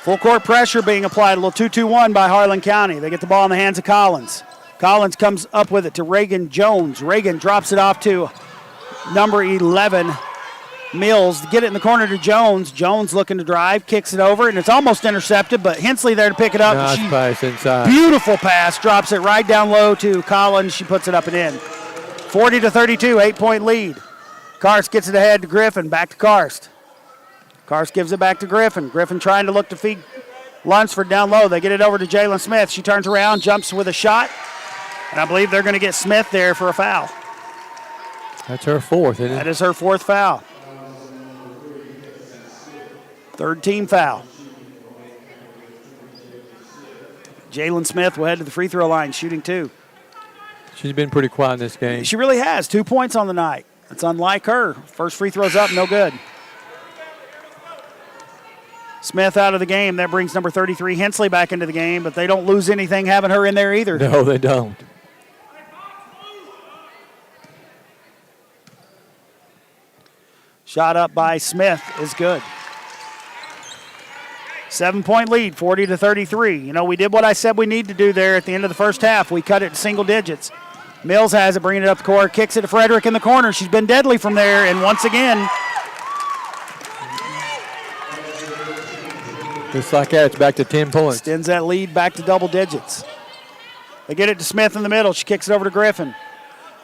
Full court pressure being applied. A little 2-2-1 by Harlan County. They get the ball in the hands of Collins. Collins comes up with it to Reagan Jones. Reagan drops it off to number 11, Mills. Get it in the corner to Jones. Jones looking to drive, kicks it over, and it's almost intercepted, but Hensley there to pick it up. Nice pass inside. Beautiful pass. Drops it right down low to Collins. She puts it up and in. 40-32, 8-point lead. Karst gets it ahead to Griffin. Back to Karst. Karst gives it back to Griffin. Griffin trying to look to feed Lunsford down low. They get it over to Jalen Smith. She turns around, jumps with a shot, and I believe they're going to get Smith there for a foul. That's her fourth, isn't it? That is her fourth foul. Third team foul. Jalen Smith will head to the free throw line, shooting 2. She's been pretty quiet in this game. She really has. 2 points on the night. It's unlike her. First free throw's up, no good. Smith out of the game. That brings number 33, Hensley, back into the game, but they don't lose anything having her in there either. No, they don't. Shot up by Smith is good. 7-point lead, 40-33. You know, we did what I said we need to do there at the end of the first half. We cut it to single digits. Mills has it, bringing it up the court, kicks it to Frederick in the corner. She's been deadly from there, and once again, just like that, it's back to 10 points. Extends that lead back to double digits. They get it to Smith in the middle. She kicks it over to Griffin.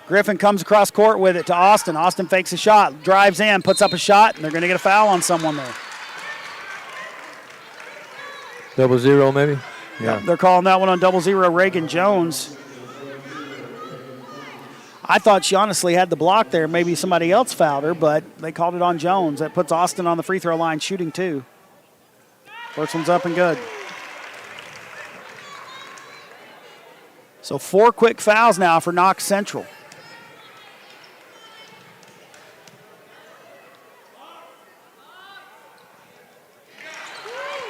Griffin comes across court with it to Austin. Austin fakes a shot, drives in, puts up a shot, and they're going to get a foul on someone there. 0 maybe? Yeah. They're calling that one on 0. Reagan Jones. I thought she honestly had the block there. Maybe somebody else fouled her, but they called it on Jones. That puts Austin on the free throw line, shooting 2. First one's up and good. So 4 quick fouls now for Knox Central.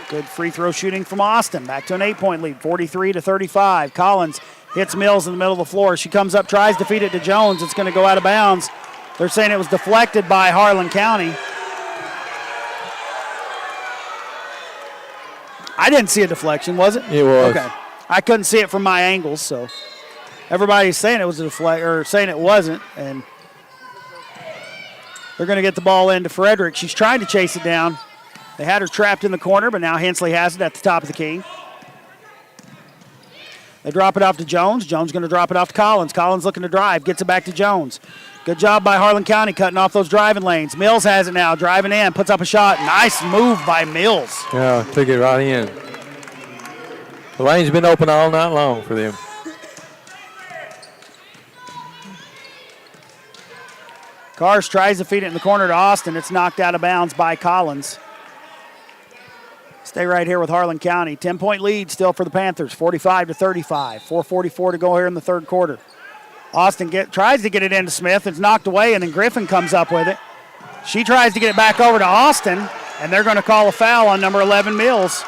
Good free throw shooting from Austin. Back to an 8-point lead, 43-35. Collins hits Mills in the middle of the floor. She comes up, tries to feed it to Jones. It's going to go out of bounds. They're saying it was deflected by Harlan County. I didn't see a deflection, was it? It was. Okay. I couldn't see it from my angles, so everybody's saying it was a deflect or saying it wasn't, and they're going to get the ball into Frederick. She's trying to chase it down. They had her trapped in the corner, but now Hensley has it at the top of the key. They drop it off to Jones. Jones going to drop it off to Collins. Collins looking to drive, gets it back to Jones. Good job by Harlan County cutting off those driving lanes. Mills has it now, driving in, puts up a shot. Nice move by Mills. Yeah, took it right in. The lane's been open all night long for them. Karst tries to feed it in the corner to Austin. It's knocked out of bounds by Collins. Stay right here with Harlan County. 10-point lead still for the Panthers, 45-35. 4:44 to go here in the third quarter. Austin tries to get it into Smith. It's knocked away, and then Griffin comes up with it. She tries to get it back over to Austin, and they're going to call a foul on number 11, Mills.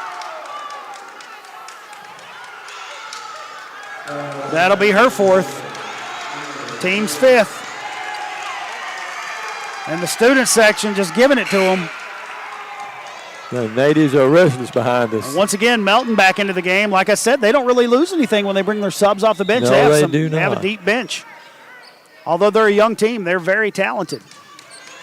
That'll be her fourth. Team's fifth. And the student section just giving it to them. The natives are restless behind us. And once again, Melton back into the game. Like I said, they don't really lose anything when they bring their subs off the bench. No, They have a deep bench. Although they're a young team, they're very talented.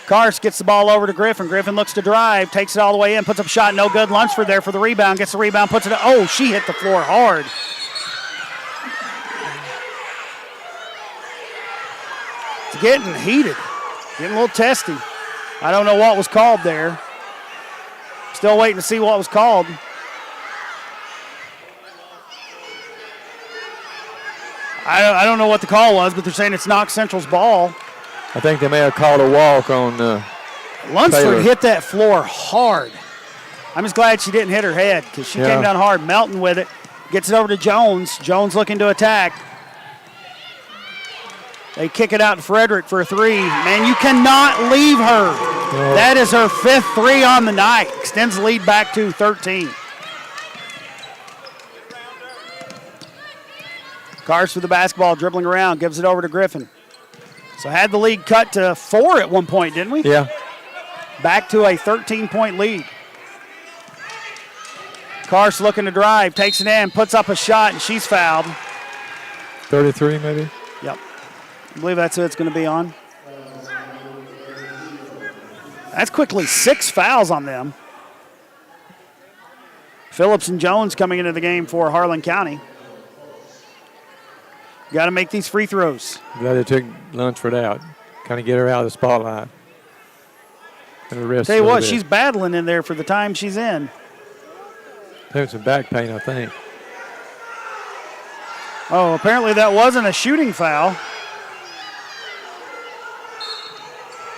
Karst gets the ball over to Griffin. Griffin looks to drive, takes it all the way in, puts up a shot, no good. Lunsford there for the rebound, gets the rebound, puts it up. Oh, she hit the floor hard. It's getting heated, getting a little testy. I don't know what was called there. Still waiting to see what was called. I don't know what the call was, but they're saying it's Knox Central's ball. I think they may have called a walk on Lunsford Taylor. hit that floor hard. I'm just glad she didn't hit her head because she came down hard. Melton with it. Gets it over to Jones. Jones looking to attack. They kick it out to Frederick for a three. Man, you cannot leave her. That is her 5th three on the night. Extends the lead back to 13. Cars with the basketball, dribbling around, gives it over to Griffin. So had the lead cut to 4 at one point, didn't we? Yeah. Back to a 13-point lead. Cars looking to drive, takes it in, puts up a shot, and she's fouled. 33 maybe? Yep. I believe that's who it's going to be on. That's quickly 6 fouls on them. Phillips and Jones coming into the game for Harlan County. Got to make these free throws. Glad they took Lunsford out. Kind of get her out of the spotlight. And the rest. Tell you what, she's battling in there for the time she's in. Having some back pain, I think. Oh, apparently that wasn't a shooting foul.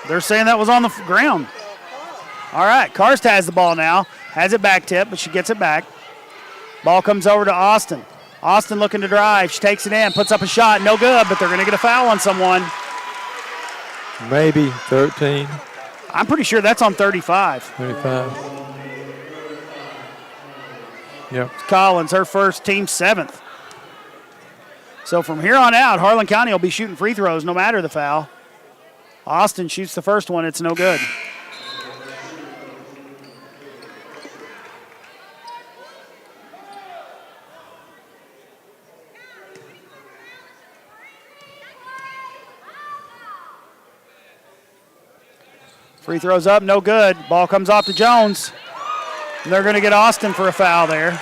They're saying that was on the ground. All right, Karst has the ball now. Has it back tip, but she gets it back. Ball comes over to Austin. Austin looking to drive. She takes it in, puts up a shot. No good, but they're going to get a foul on someone. Maybe 13. I'm pretty sure that's on 35. 35. Yep. Collins, her first, team 7th. So from here on out, Harlan County will be shooting free throws no matter the foul. Austin shoots the first one. It's no good. Free throws up, no good. Ball comes off to Jones. And they're going to get Austin for a foul there.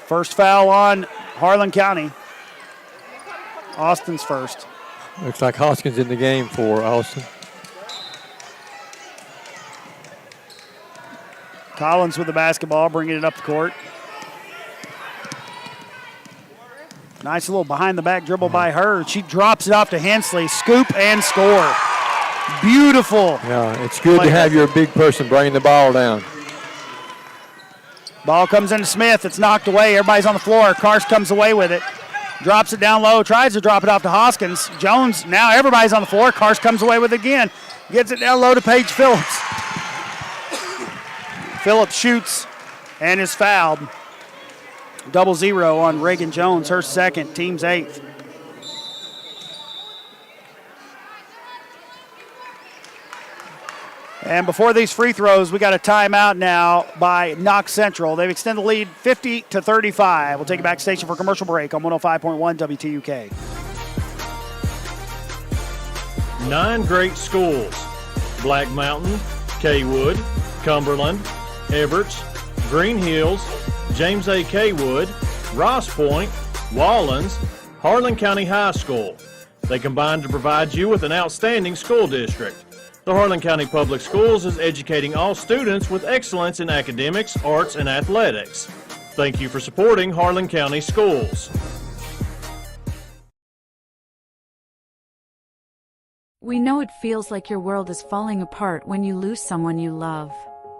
First foul on Harlan County. Austin's first. Looks like Hoskins in the game for Austin. Collins with the basketball, bringing it up the court. Nice little behind-the-back dribble by her. She drops it off to Hensley. Scoop and score. Beautiful. Yeah, it's good to have your big person bringing the ball down. Ball comes into Smith. It's knocked away. Everybody's on the floor. Karst comes away with it. Drops it down low. Tries to drop it off to Hoskins. Jones, now everybody's on the floor. Karst comes away with it again. Gets it down low to Paige Phillips. Phillips shoots and is fouled. 0 on Reagan Jones, her second, team's 8th. And before these free throws, we got a timeout now by Knox Central. They've extended the lead 50-35. We'll take it back station for a commercial break on 105.1 WTUK. 9 great schools: Black Mountain, Kaywood, Cumberland, Everts, Green Hills, James A. Kaywood, Ross Point, Wallens, Harlan County High School. They combine to provide you with an outstanding school district. The Harlan County Public Schools is educating all students with excellence in academics, arts, and athletics. Thank you for supporting Harlan County Schools. We know it feels like your world is falling apart when you lose someone you love.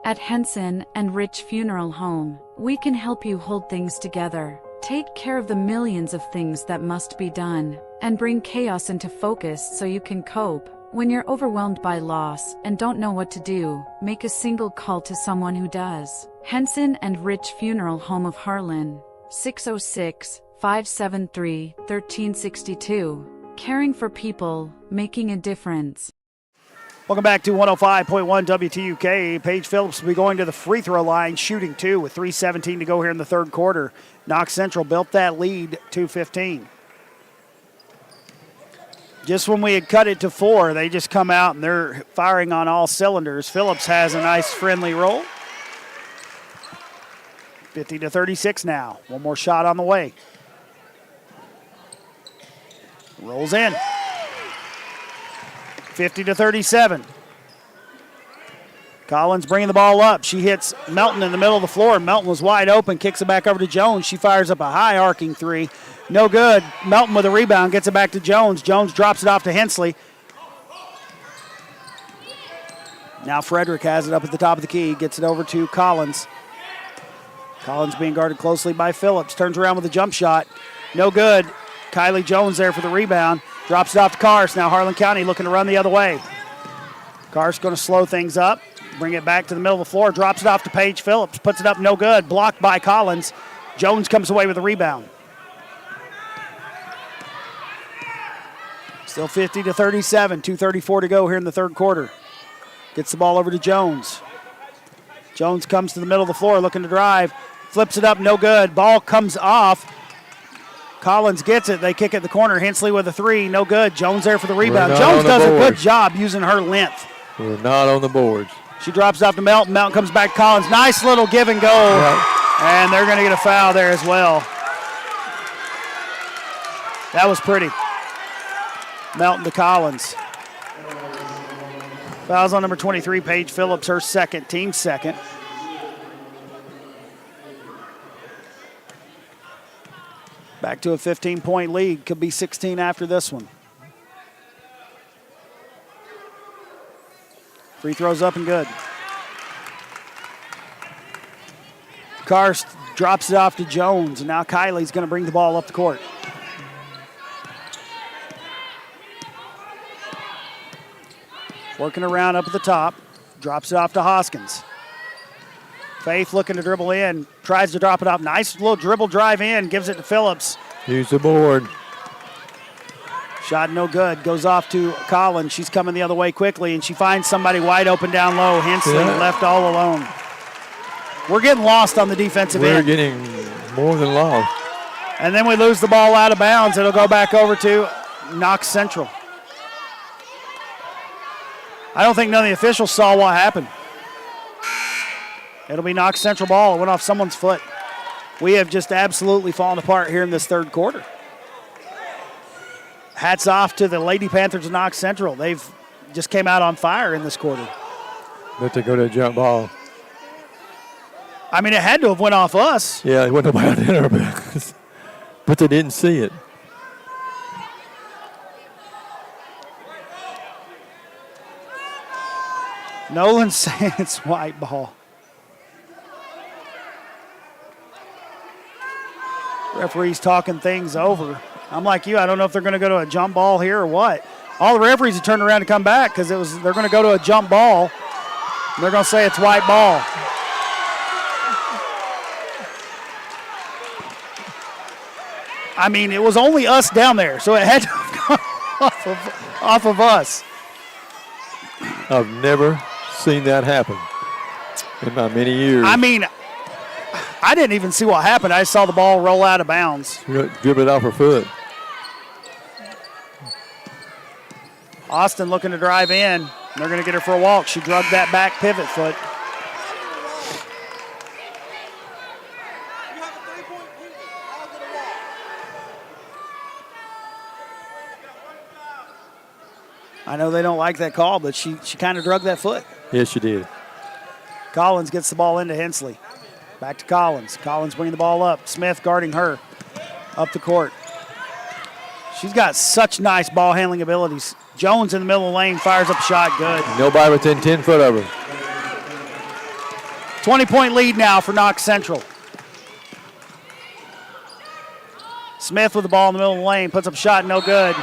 At Henson and Rich Funeral Home, we can help you hold things together, take care of the millions of things that must be done, and bring chaos into focus so you can cope. When you're overwhelmed by loss and don't know what to do, make a single call to someone who does. Henson and Rich Funeral Home of Harlan, 606-573-1362. Caring for people, making a difference. Welcome back to 105.1 WTUK. Paige Phillips will be going to the free throw line, shooting 2 with 3:17 to go here in the third quarter. Knox Central built that lead to 15. Just when we had cut it to 4, they just come out and they're firing on all cylinders. Phillips has a nice friendly roll. 50-36 now. One more shot on the way. Rolls in. 50-37. Collins bringing the ball up. She hits Melton in the middle of the floor. Melton was wide open, kicks it back over to Jones. She fires up a high arcing three. No good. Melton with a rebound, gets it back to Jones. Jones drops it off to Hensley. Now Frederick has it up at the top of the key, gets it over to Collins. Collins being guarded closely by Phillips. Turns around with a jump shot. No good. Kylie Jones there for the rebound. Drops it off to Cars. Now Harlan County looking to run the other way. Cars going to slow things up. Bring it back to the middle of the floor. Drops it off to Paige Phillips. Puts it up, no good. Blocked by Collins. Jones comes away with the rebound. Still 50-37. 2:34 to go here in the third quarter. Gets the ball over to Jones. Jones comes to the middle of the floor looking to drive. Flips it up, no good. Ball comes off. Collins gets it. They kick it the corner. Hensley with a three, no good. Jones there for the rebound. Jones does a good job using her length. We're not on the boards. She drops it off to Melton. Melton comes back to Collins. Nice little give and go. Right. And they're going to get a foul there as well. That was pretty. Melton to Collins. Fouls on number 23, Paige Phillips, her second, team second. Back to a 15-point lead. Could be 16 after this one. Free throws up and good. Karst drops it off to Jones, and now Kylie's going to bring the ball up the court. Working around up at the top. Drops it off to Hoskins. Faith looking to dribble in. Tries to drop it off. Nice little dribble drive in. Gives it to Phillips. Use the board. Shot no good. Goes off to Collins. She's coming the other way quickly, and she finds somebody wide open down low. Hensley left all alone. We're getting lost on the defensive end. We're getting more than lost. And then we lose the ball out of bounds. It'll go back over to Knox Central. I don't think none of the officials saw what happened. It'll be Knox Central ball. It went off someone's foot. We have just absolutely fallen apart here in this third quarter. Hats off to the Lady Panthers of Knox Central. They've just came out on fire in this quarter. But they go to a jump ball. I mean, it had to have went off us. Yeah, it went about in but they didn't see it. Nolan's saying it's white ball. Referee's talking things over. I'm like you. I don't know if they're going to go to a jump ball here or what. All the referees have turned around to come back because they're going to go to a jump ball. And they're going to say it's white ball. I mean, it was only us down there, so it had to have gone off of us. I've never seen that happen in my many years. I mean, I didn't even see what happened. I just saw the ball roll out of bounds. Dribble it off her foot. Austin looking to drive in. They're going to get her for a walk. She drugged that back pivot foot. I know they don't like that call, but she kind of drugged that foot. Yes, she did. Collins gets the ball into Hensley. Back to Collins. Collins bringing the ball up. Smith guarding her up the court. She's got such nice ball handling abilities. Jones in the middle of the lane fires up a shot. Good. Nobody within 10 foot of her. 20-point lead now for Knox Central. Smith with the ball in the middle of the lane. Puts up a shot. No good.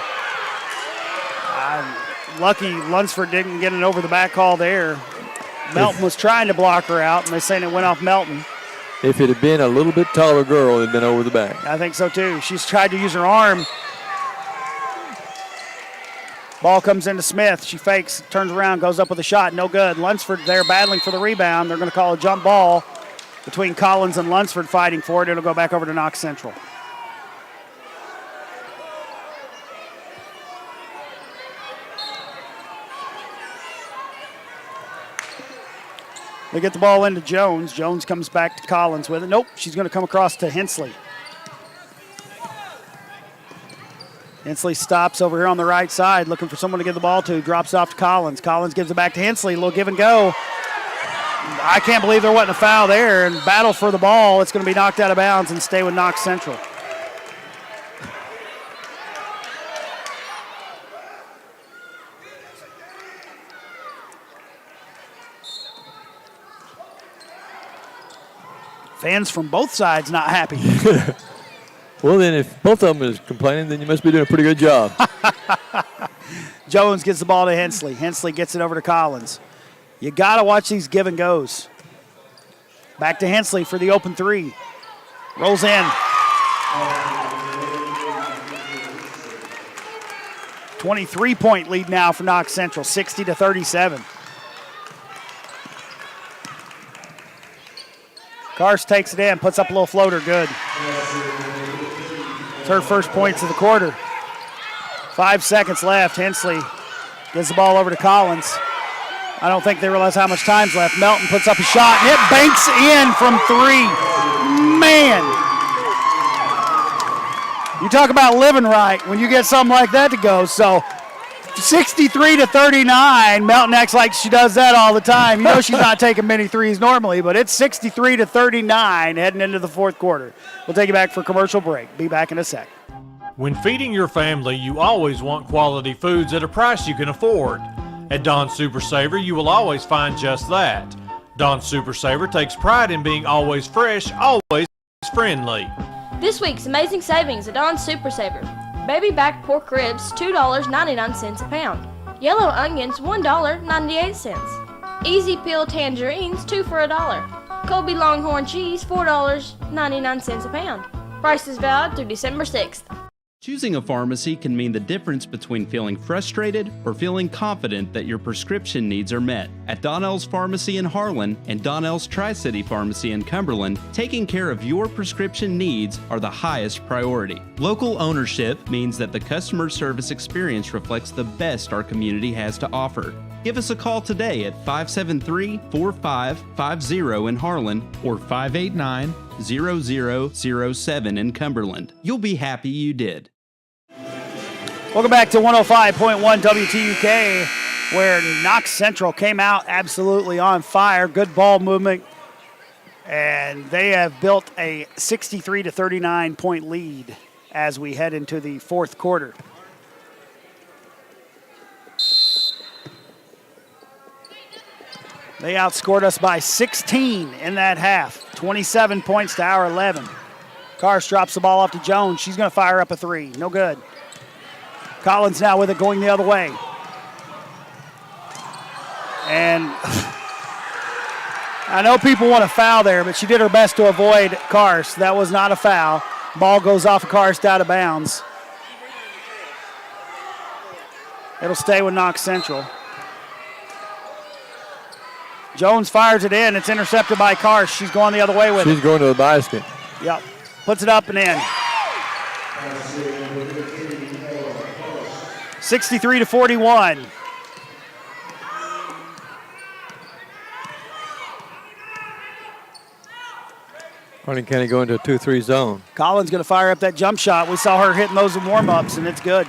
Lucky Lunsford didn't get it over the back call there. Melton was trying to block her out, and they're saying it went off Melton. If it had been a little bit taller girl, it would have been over the back. I think so, too. She's tried to use her arm. Ball comes into Smith. She fakes, turns around, goes up with a shot. No good. Lunsford there battling for the rebound. They're going to call a jump ball between Collins and Lunsford fighting for it. It'll go back over to Knox Central. They get the ball into Jones. Jones comes back to Collins with it. Nope, she's going to come across to Hensley. Hensley stops over here on the right side, looking for someone to give the ball to. Drops off to Collins. Collins gives it back to Hensley. A little give and go. I can't believe there wasn't a foul there. And battle for the ball. It's going to be knocked out of bounds and stay with Knox Central. Fans from both sides not happy. Well, then if both of them is complaining, then you must be doing a pretty good job. Jones gets the ball to Hensley. Hensley gets it over to Collins. You got to watch these give and goes. Back to Hensley for the open three. Rolls in. 23-point lead now for Knox Central, 60-37. Karst takes it in, puts up a little floater, good. It's her first points of the quarter. 5 seconds left. Hensley gives the ball over to Collins. I don't think they realize how much time's left. Melton puts up a shot, and it banks in from three. Man. You talk about living right when you get something like that to go. So 63-39. Melton acts like she does that all the time. You know she's not taking many threes normally, but it's 63-39 heading into the fourth quarter. We'll take you back for a commercial break. Be back in a sec. When feeding your family, you always want quality foods at a price you can afford. At Don Super Saver, you will always find just that. Don Super Saver takes pride in being always fresh, always friendly. This week's amazing savings at Don Super Saver. Baby back pork ribs, $2.99 a pound. Yellow onions, $1.98. Easy peel tangerines, 2 for $1. Colby Longhorn cheese, $4.99 a pound. Prices valid through December 6th. Choosing a pharmacy can mean the difference between feeling frustrated or feeling confident that your prescription needs are met. At Donnell's Pharmacy in Harlan and Donnell's Tri-City Pharmacy in Cumberland, taking care of your prescription needs are the highest priority. Local ownership means that the customer service experience reflects the best our community has to offer. Give us a call today at 573-4550 in Harlan or 589-0007 in Cumberland. You'll be happy you did. Welcome back to 105.1 WTUK, where Knox Central came out absolutely on fire. Good ball movement. And they have built a 63-39 point lead as we head into the fourth quarter. They outscored us by 16 in that half. 27 points to our 11. Karst drops the ball off to Jones. She's going to fire up a three. No good. Collins now with it going the other way. And I know people want to foul there, but she did her best to avoid Karst. That was not a foul. Ball goes off of Karst out of bounds. It'll stay with Knox Central. Jones fires it in. It's intercepted by Karst. She's going the other way with it. She's going to the basket. Yep. Puts it up and in. 63-41. Harlan County going to a 2-3 zone. Collins going to fire up that jump shot. We saw her hitting those in warm-ups, and it's good.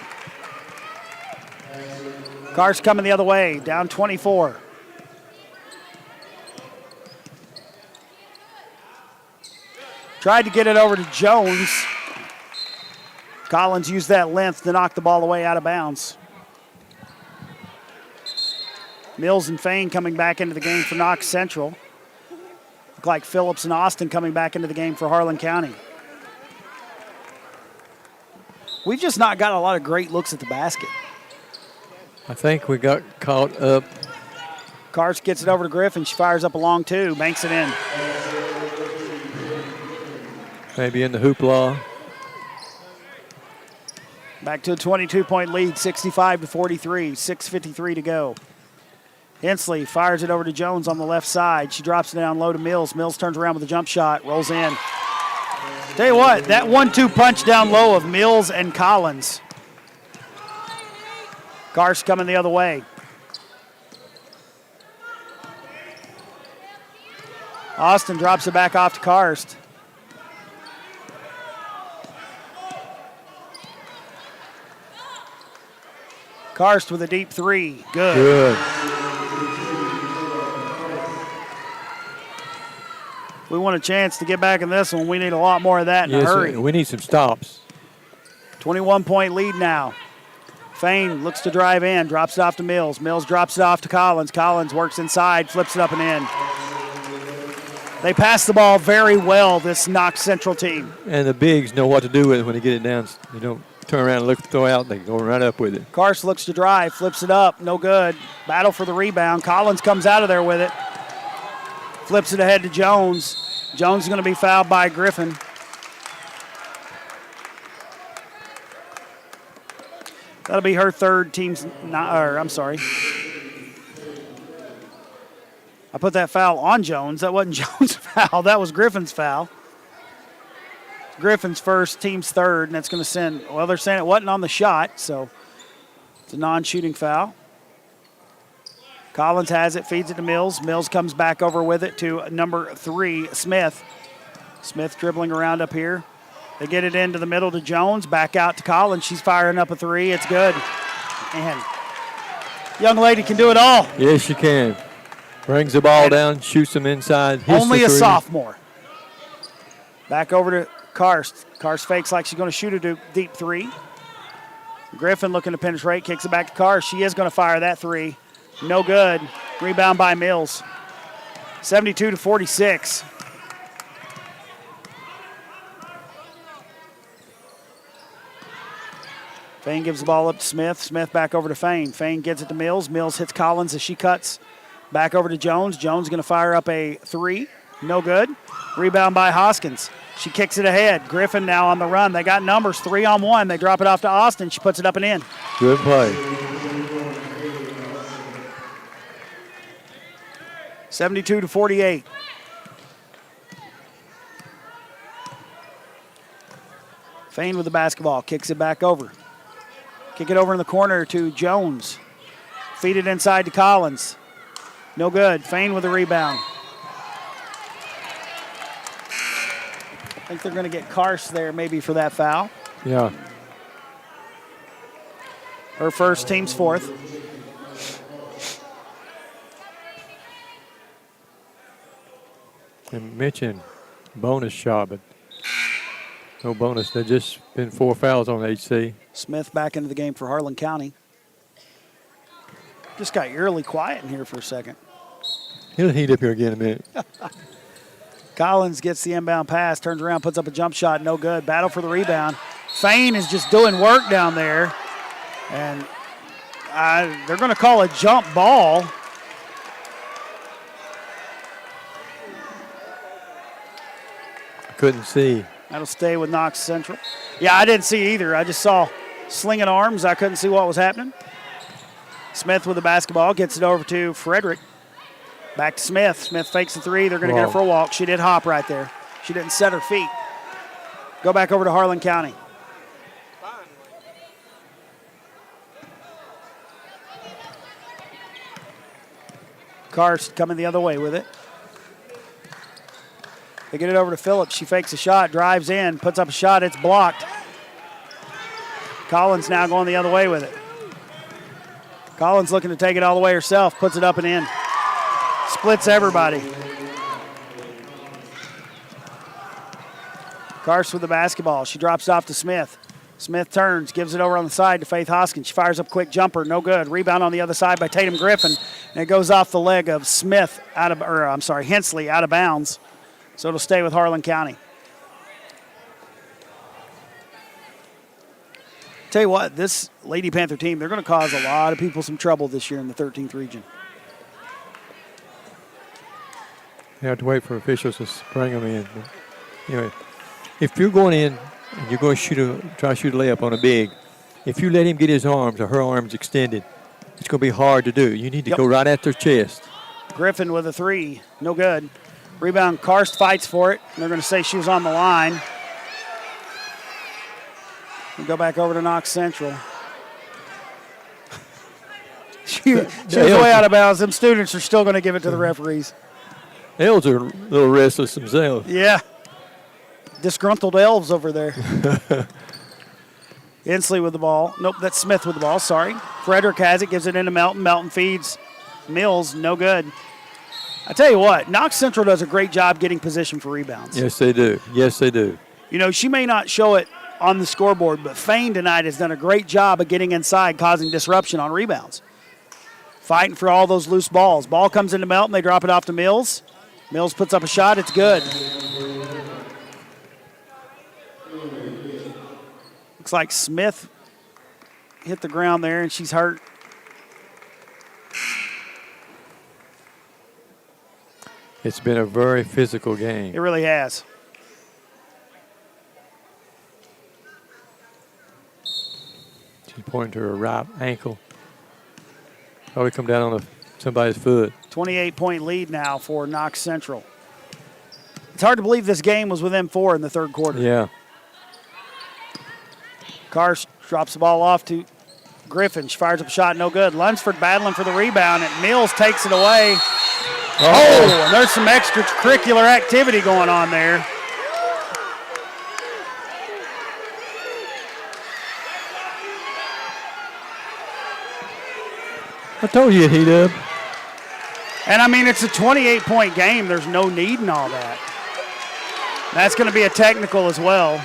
Karst coming the other way, down 24. Tried to get it over to Jones. Collins used that length to knock the ball away out of bounds. Mills and Fain coming back into the game for Knox Central. Look like Phillips and Austin coming back into the game for Harlan County. We've just not got a lot of great looks at the basket. I think we got caught up. Karst gets it over to Griffin. She fires up a long two, banks it in. Maybe in the hoopla. Back to a 22-point lead, 65-43, 6:53 to go. Hensley fires it over to Jones on the left side. She drops it down low to Mills. Mills turns around with a jump shot, rolls in. Tell you what, that 1-2 punch down low of Mills and Collins. Karst coming the other way. Austin drops it back off to Karst. Karst with a deep three. Good. We want a chance to get back in this one. We need a lot more of that in a hurry. We need some stops. 21-point lead now. Fain looks to drive in, drops it off to Mills. Mills drops it off to Collins. Collins works inside, flips it up and in. They pass the ball very well, this Knox Central team. And the bigs know what to do with it when they get it down. They don't turn around and look to throw out. They go right up with it. Karst looks to drive, flips it up, no good. Battle for the rebound. Collins comes out of there with it. Flips it ahead to Jones. Jones is going to be fouled by Griffin. That'll be her third team's, I'm sorry. I put that foul on Jones. That wasn't Jones' foul. That was Griffin's foul. Griffin's first, team's third, and that's going to send, well, they're saying it wasn't on the shot, so it's a non-shooting foul. Collins has it, feeds it to Mills. Mills comes back over with it to number 3, Smith. Smith dribbling around up here. They get it into the middle to Jones, back out to Collins. She's firing up a 3. It's good. And young lady can do it all. Yes, she can. Brings the ball down, shoots them inside. Only a sophomore. Back over to Karst. Karst fakes like she's going to shoot a deep 3. Griffin looking to penetrate, kicks it back to Karst. She is going to fire that 3. No good. Rebound by Mills. 72-46. Fain gives the ball up to Smith. Smith back over to Fain. Fain gets it to Mills. Mills hits Collins as she cuts. Back over to Jones. Jones going to fire up a 3. No good. Rebound by Hoskins. She kicks it ahead. Griffin now on the run. They got numbers 3-on-1. They drop it off to Austin. She puts it up and in. Good play. 72-48. Fain with the basketball. Kicks it back over. Kick it over in the corner to Jones. Feed it inside to Collins. No good. Fain with the rebound. I think they're going to get Karst there maybe for that foul. Yeah. Her first, team's fourth. And mentioned bonus shot, but no bonus. There's just been 4 fouls on HC. Smith back into the game for Harlan County. Just got eerily quiet in here for a second. He'll heat up here again in a minute. Collins gets the inbound pass, turns around, puts up a jump shot, no good. Battle for the rebound. Fain is just doing work down there. And they're going to call a jump ball. Couldn't see. That'll stay with Knox Central. Yeah, I didn't see either. I just saw slinging arms. I couldn't see what was happening. Smith with the basketball, gets it over to Frederick. Back to Smith. Smith fakes the 3. They're going to get her for a walk. She did hop right there. She didn't set her feet. Go back over to Harlan County. Karst coming the other way with it. They get it over to Phillips. She fakes a shot, drives in, puts up a shot. It's blocked. Collins now going the other way with it. Collins looking to take it all the way herself, puts it up and in. Splits everybody. Karst with the basketball. She drops it off to Smith. Smith turns, gives it over on the side to Faith Hoskins. She fires up quick jumper, no good. Rebound on the other side by Tatum Griffin, and it goes off the leg of Smith Hensley out of bounds. So it'll stay with Harlan County. Tell you what, this Lady Panther team, they're going to cause a lot of people some trouble this year in the 13th region. You have to wait for officials to bring them in. But anyway, if you're going in and you're going to try to shoot a layup on a big, if you let him get his arms or her arms extended, it's going to be hard to do. You need to go right at their chest. Griffin with a 3, no good. Rebound, Karst fights for it. They're going to say she was on the line. We go back over to Knox Central. she was way out of bounds. Them students are still going to give it to the referees. Elves are a little restless themselves. Yeah. Disgruntled elves over there. Inslee with the ball. Nope, that's Smith with the ball, sorry. Frederick has it, gives it into Melton. Melton feeds Mills, no good. I tell you what, Knox Central does a great job getting position for rebounds. Yes, they do. Yes, they do. You know, she may not show it on the scoreboard, but Fain tonight has done a great job of getting inside, causing disruption on rebounds. Fighting for all those loose balls. Ball comes into Melton. They drop it off to Mills. Mills puts up a shot. It's good. Looks like Smith hit the ground there, and she's hurt. It's been a very physical game. It really has. She's pointing to her right ankle. Probably come down on somebody's foot. 28-point lead now for Knox Central. It's hard to believe this game was within 4 in the third quarter. Yeah. Karst drops the ball off to Griffin. She fires up a shot, no good. Lunsford battling for the rebound, and Mills takes it away. Oh, and there's some extracurricular activity going on there. I told you he'd up. And, I mean, it's a 28-point game. There's no need in all that. That's going to be a technical as well.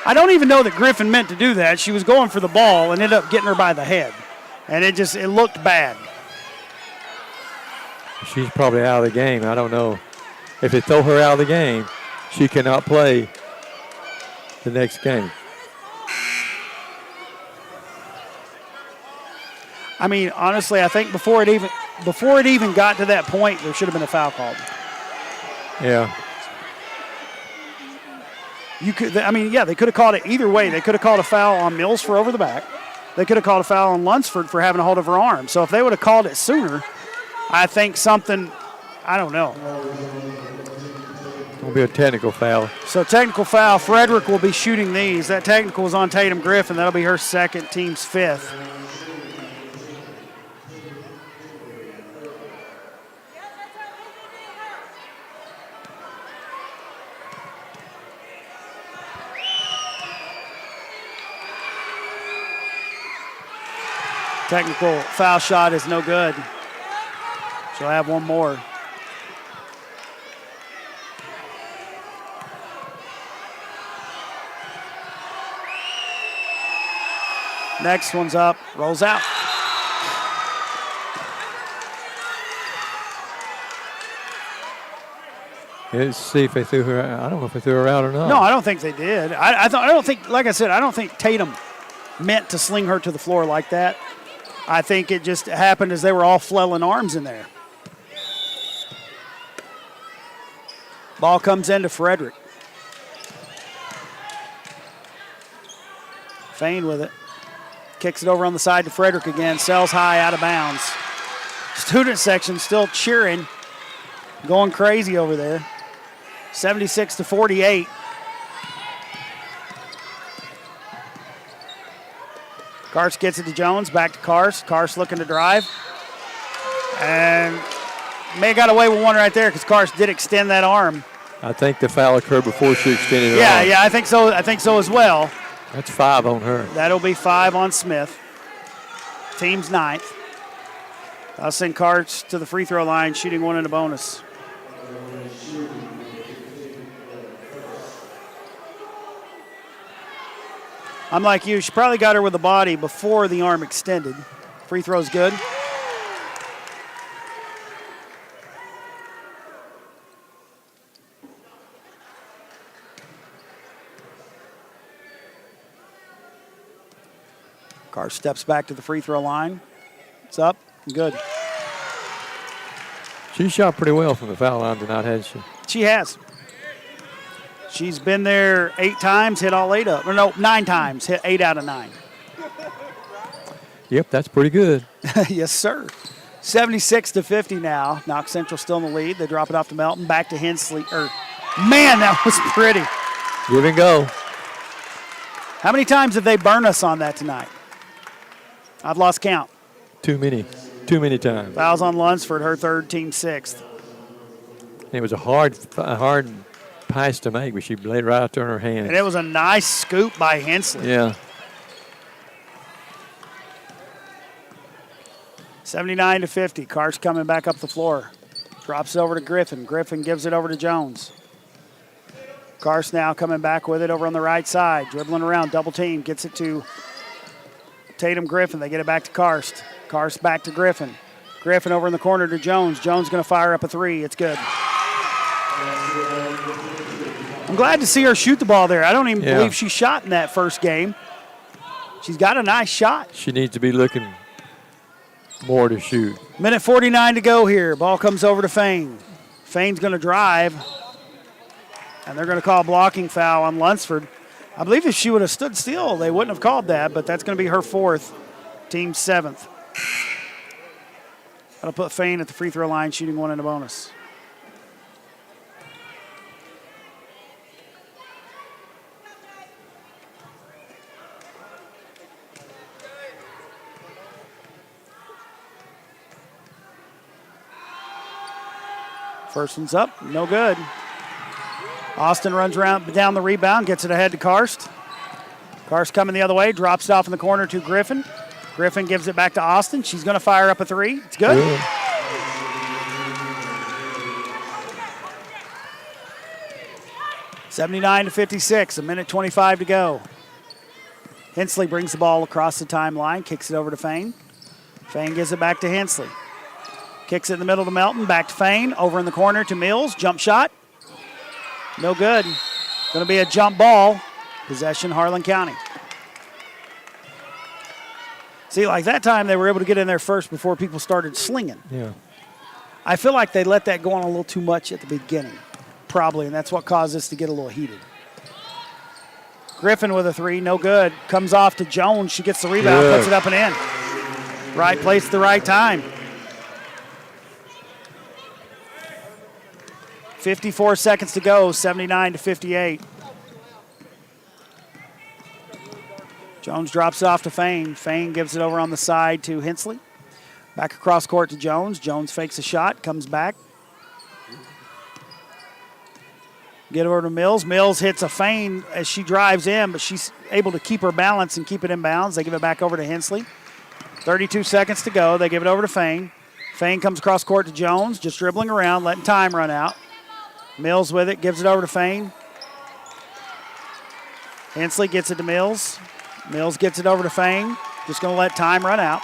I don't even know that Griffin meant to do that. She was going for the ball and ended up getting her by the head. And it looked bad. She's probably out of the game. I don't know. If they throw her out of the game, she cannot play the next game. I mean, honestly, I think before it even got to that point, there should have been a foul called. Yeah. They could have called it either way. They could have called a foul on Mills for over the back. They could have called a foul on Lunsford for having a hold of her arm. So if they would have called it sooner, I think something, I don't know. It'll be a technical foul. So technical foul, Frederick will be shooting these. That technical is on Tatum Griffin. That'll be her second, team's fifth. Technical foul shot is no good. She'll have one more. Next one's up, rolls out. Let's see if they threw her out. I don't know if they threw her out or not. No, I don't think they did. I don't think Tatum meant to sling her to the floor like that. I think it just happened as they were all flailing arms in there. Ball comes into Frederick. Fain with it. Kicks it over on the side to Frederick again. Sells high, out of bounds. Student section still cheering. Going crazy over there. 76-48. Karst gets it to Jones, back to Karst. Karst looking to drive. And may have got away with one right there because Karst did extend that arm. I think the foul occurred before she extended her arm. Yeah, I think so. I think so as well. That's 5 on her. That'll be 5 on Smith. Team's 9th. I'll send Karst to the free throw line, shooting one in a bonus. I'm like you. She probably got her with the body before the arm extended. Free throw's good. Karst steps back to the free throw line. It's up. Good. She shot pretty well from the foul line tonight, hasn't she? She has. She's been there 8 times, hit all 8 of them. Or no, 9 times, hit 8 out of 9. Yep, that's pretty good. Yes, sir. 76-50 now. Knox Central still in the lead. They drop it off to Melton. Back to Hensley. Man, that was pretty. Give and go. How many times have they burned us on that tonight? I've lost count. Too many times. Fouls on Lunsford, her third, team 6th. It was a hard pass to make, but she laid right out there in her hands. And it was a nice scoop by Hensley. Yeah. 79-50. Karst coming back up the floor. Drops it over to Griffin. Griffin gives it over to Jones. Karst now coming back with it over on the right side. Dribbling around, double team. Gets it to Tatum Griffin. They get it back to Karst. Karst back to Griffin. Griffin over in the corner to Jones. Jones going to fire up a three. It's good. I'm glad to see her shoot the ball there. I don't even believe she shot in that first game. She's got a nice shot. She needs to be looking more to shoot. Minute 49 to go here. Ball comes over to Fain. Fain's going to drive, and they're going to call a blocking foul on Lunsford. I believe if she would have stood still, they wouldn't have called that, but that's going to be her fourth, team seventh. That'll put Fain at the free throw line, shooting one in a bonus. First one's up, no good. Austin runs around down the rebound, gets it ahead to Karst. Karst coming the other way, drops it off in the corner to Griffin. Griffin gives it back to Austin. She's going to fire up a three. It's good. Good. $79-56, a minute 25 to go. Hensley brings the ball across the timeline, kicks it over to Fain. Fain gives it back to Hensley. Kicks it in the middle to Melton, back to Fain, over in the corner to Mills, jump shot. No good. Going to be a jump ball. Possession, Harlan County. See, like that time, they were able to get in there first before people started slinging. Yeah. I feel like they let that go on a little too much at the beginning, probably, and that's what caused us to get a little heated. Griffin with a three, no good. Comes off to Jones. She gets the rebound, puts it up and in. Right place at the right time. 54 seconds to go, 79-58. Jones drops it off to Fain. Fain gives it over on the side to Hensley. Back across court to Jones. Jones fakes a shot, comes back. Get over to Mills. Mills hits a Fain as she drives in, but she's able to keep her balance and keep it in bounds. They give it back over to Hensley. 32 seconds to go. They give it over to Fain. Fain comes across court to Jones, just dribbling around, letting time run out. Mills with it, gives it over to Fain. Hensley gets it to Mills. Mills gets it over to Fain. Just going to let time run out.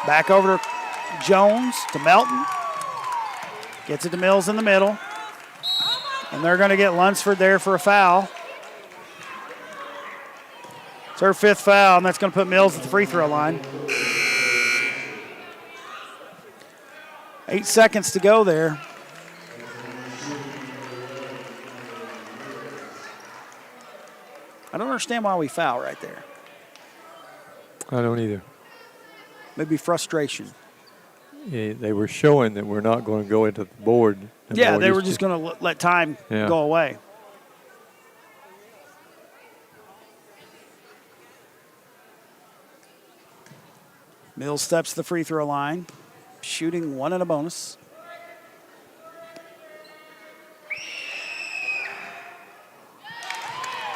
Back over to Jones, to Melton. Gets it to Mills in the middle. And they're going to get Lunsford there for a foul. It's her fifth foul, and that's going to put Mills at the free throw line. 8 seconds to go there. I don't understand why we foul right there. I don't either. Maybe frustration. Yeah, they were showing that we're not going to go into the board. Yeah, they were just going to let time go away. Mills steps to the free throw line, shooting one in a bonus.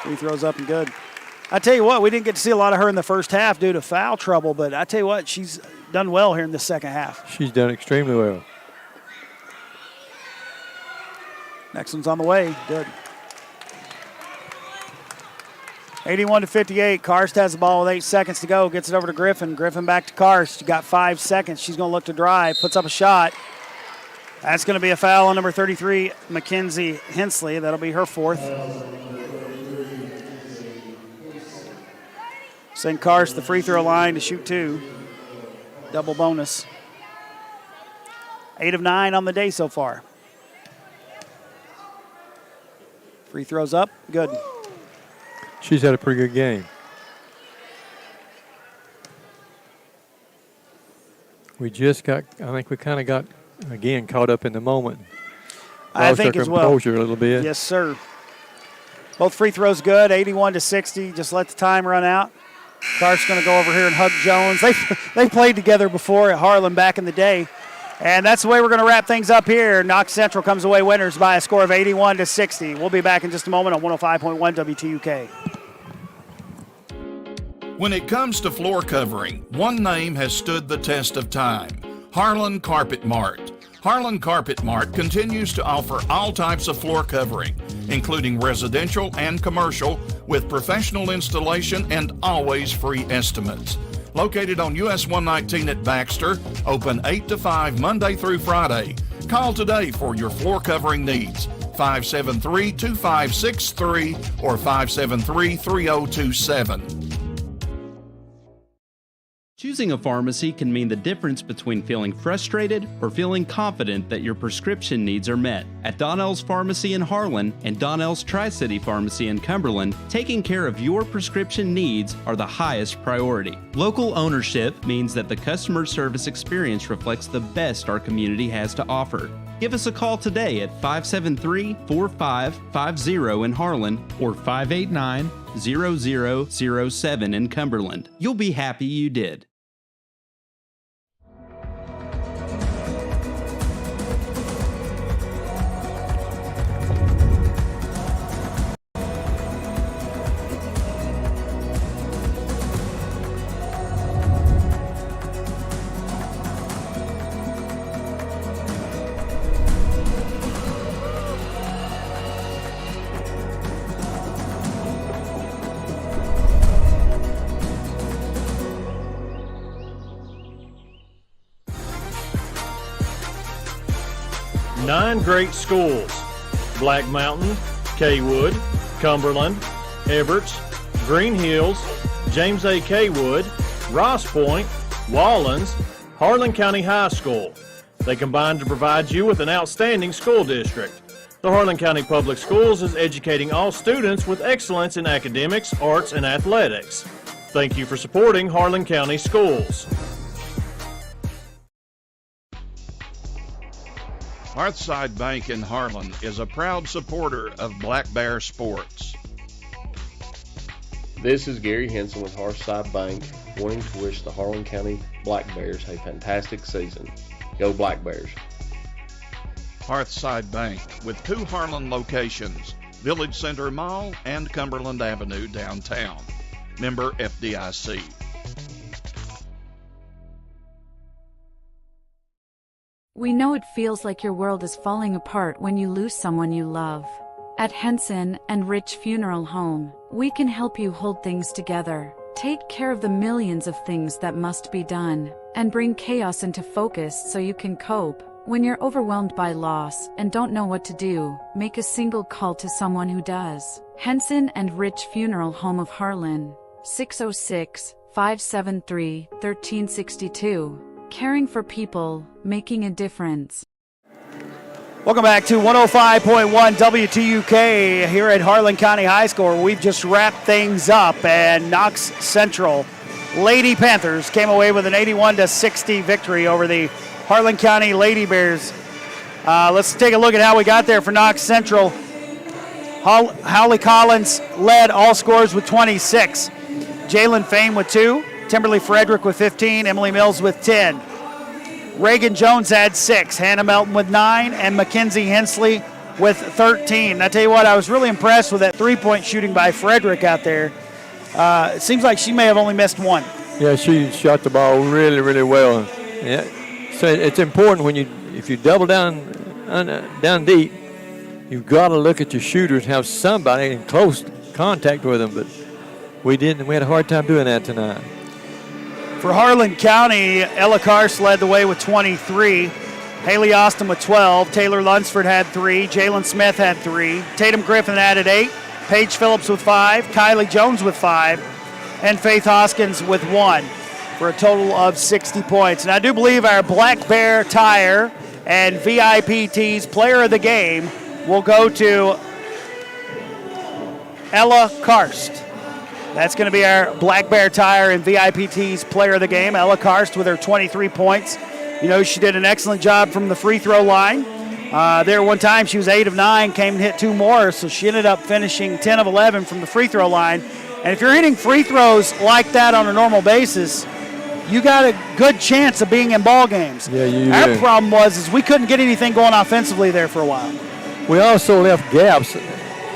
Free throws up and good. I tell you what, we didn't get to see a lot of her in the first half due to foul trouble, but I tell you what, she's done well here in the second half. She's done extremely well. Next one's on the way. Good. 81-58. Karst has the ball with 8 seconds to go. Gets it over to Griffin. Griffin back to Karst. Got 5 seconds. She's going to look to drive. Puts up a shot. That's going to be a foul on number 33, Mackenzie Hensley. That'll be her fourth. Send Karst the free throw line to shoot two. Double bonus. 8 of 9 on the day so far. Free throws up. Good. She's had a pretty good game. We just got, I think we kind of got, again, caught up in the moment. I think as well. Lost our composure a little bit. Yes, sir. Both free throws good, 81-60. Just let the time run out. Karst's going to go over here and hug Jones. They played together before at Harlan back in the day. And that's the way we're going to wrap things up here. Knox Central comes away winners by a score of 81-60. We'll be back in just a moment on 105.1 WTUK. When it comes to floor covering, one name has stood the test of time: Harlan Carpet Mart. Harlan Carpet Mart continues to offer all types of floor covering, including residential and commercial, with professional installation and always free estimates. located on US 119 at Baxter, open 8 to 5 Monday through Friday. Call today for your floor covering needs. 573-2563 or 573-3027. Choosing a pharmacy can mean the difference between feeling frustrated or feeling confident that your prescription needs are met. At Donnell's Pharmacy in Harlan and Donnell's Tri-City Pharmacy in Cumberland, taking care of your prescription needs are the highest priority. Local ownership means that the customer service experience reflects the best our community has to offer. Give us a call today at 573-4550 in Harlan or 589-0007 in Cumberland. You'll be happy you did. Nine great schools: Black Mountain, Kaywood, Cumberland, Everts, Green Hills, James A. Kaywood, Ross Point, Wallens, Harlan County High School. They combine to provide you with an outstanding school district. The Harlan County Public Schools is educating all students with excellence in academics, arts, and athletics. Thank you for supporting Harlan County Schools. Hearthside Bank in Harlan is a proud supporter of Black Bear Sports. This is Gary Henson with Hearthside Bank, wanting to wish the Harlan County Black Bears a fantastic season. Go Black Bears. Hearthside Bank, with 2 Harlan locations, Village Center Mall and Cumberland Avenue downtown. Member FDIC. We know it feels like your world is falling apart when you lose someone you love. At Henson and Rich Funeral Home, we can help you hold things together, take care of the millions of things that must be done, and bring chaos into focus so you can cope. When you're overwhelmed by loss and don't know what to do, make a single call to someone who does. Henson and Rich Funeral Home of Harlan, 606-573-1362. Caring for people, making a difference. Welcome back to 105.1 WTUK here at Harlan County High School. We've just wrapped things up, and Knox Central Lady Panthers came away with an 81-60 victory over the Harlan County Lady Bears. Let's take a look at how we got there for Knox Central. Holly Collins led all scores with 26. Jalen Fain with 2. Timberly Frederick with 15, Emily Mills with 10. Reagan Jones had 6, Hannah Melton with 9, and Mackenzie Hensley with 13. And I tell you what, I was really impressed with that three-point shooting by Frederick out there. It seems like she may have only missed 1. Yeah, she shot the ball really, really well. Yeah. So it's important when if you double down deep, you've got to look at your shooters, have somebody in close contact with them. But we didn't. We had a hard time doing that tonight. For Harlan County, Ella Karst led the way with 23. Haley Austin with 12. Taylor Lunsford had 3. Jalen Smith had 3. Tatum Griffin added 8. Paige Phillips with 5. Kylie Jones with 5. And Faith Hoskins with 1 for a total of 60 points. And I do believe our Black Bear Tire and VIPT's player of the game will go to Ella Karst. That's going to be our Black Bear Tire and VIPT's player of the game, Ella Karst, with her 23 points. You know, she did an excellent job from the free throw line. There one time she was 8 of 9, came and hit 2 more, so she ended up finishing 10 of 11 from the free throw line. And if you're hitting free throws like that on a normal basis, you got a good chance of being in ball games. Yeah, you Our do. problem was we couldn't get anything going offensively there for a while. We also left gaps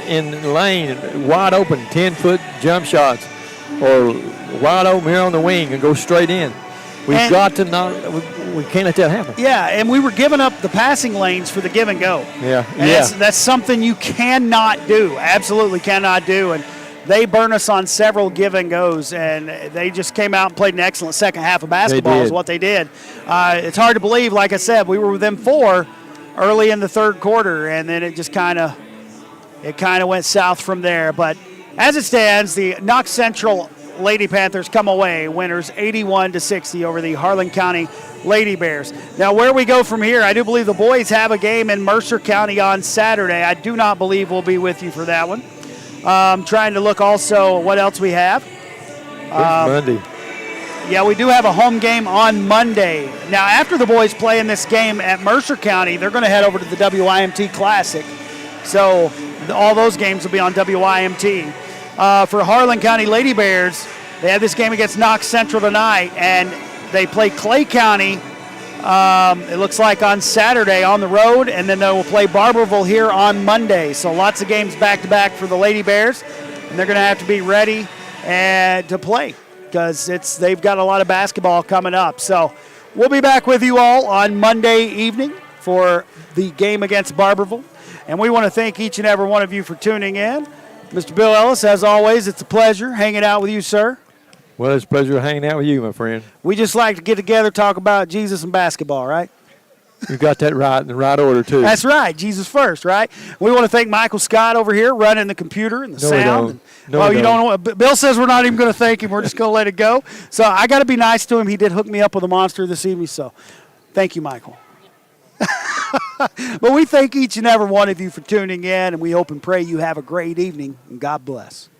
in the lane, wide open, 10-foot jump shots, or wide open here on the wing and go straight in. We can't let that happen. Yeah, and we were giving up the passing lanes for the give and go. Yeah, And that's something you cannot do, absolutely cannot do. And they burn us on several give and goes, and they just came out and played an excellent second half of basketball is what they did. It's hard to believe, like I said, we were within 4 early in the third quarter, and then it just kind of went south from there. But as it stands, the Knox Central Lady Panthers come away winners 81-60 over the Harlan County Lady Bears. Now, where we go from here, I do believe the boys have a game in Mercer County on Saturday. I do not believe we'll be with you for that one. Trying to look also what else we have. Monday. Yeah, we do have a home game on Monday. Now, after the boys play in this game at Mercer County, they're going to head over to the WIMT Classic. So all those games will be on WIMT. For Harlan County Lady Bears, they have this game against Knox Central tonight, and they play Clay County, it looks like on Saturday on the road, and then they will play Barberville here on Monday. So lots of games back-to-back for the Lady Bears, and they're going to have to be ready to play because they've got a lot of basketball coming up. So we'll be back with you all on Monday evening for the game against Barberville, and we want to thank each and every one of you for tuning in. Mr. Bill Ellis, as always, it's a pleasure hanging out with you, sir. Well, it's a pleasure hanging out with you, my friend. We just like to get together, talk about Jesus and basketball, right? You got that right in the right order, too. That's right. Jesus first, right? We want to thank Michael Scott over here running the computer and the sound. You don't. Bill says we're not even going to thank him. We're just going to let it go. So I got to be nice to him. He did hook me up with a monster this evening, so thank you, Michael. But we thank each and every one of you for tuning in, and we hope and pray you have a great evening, and God bless.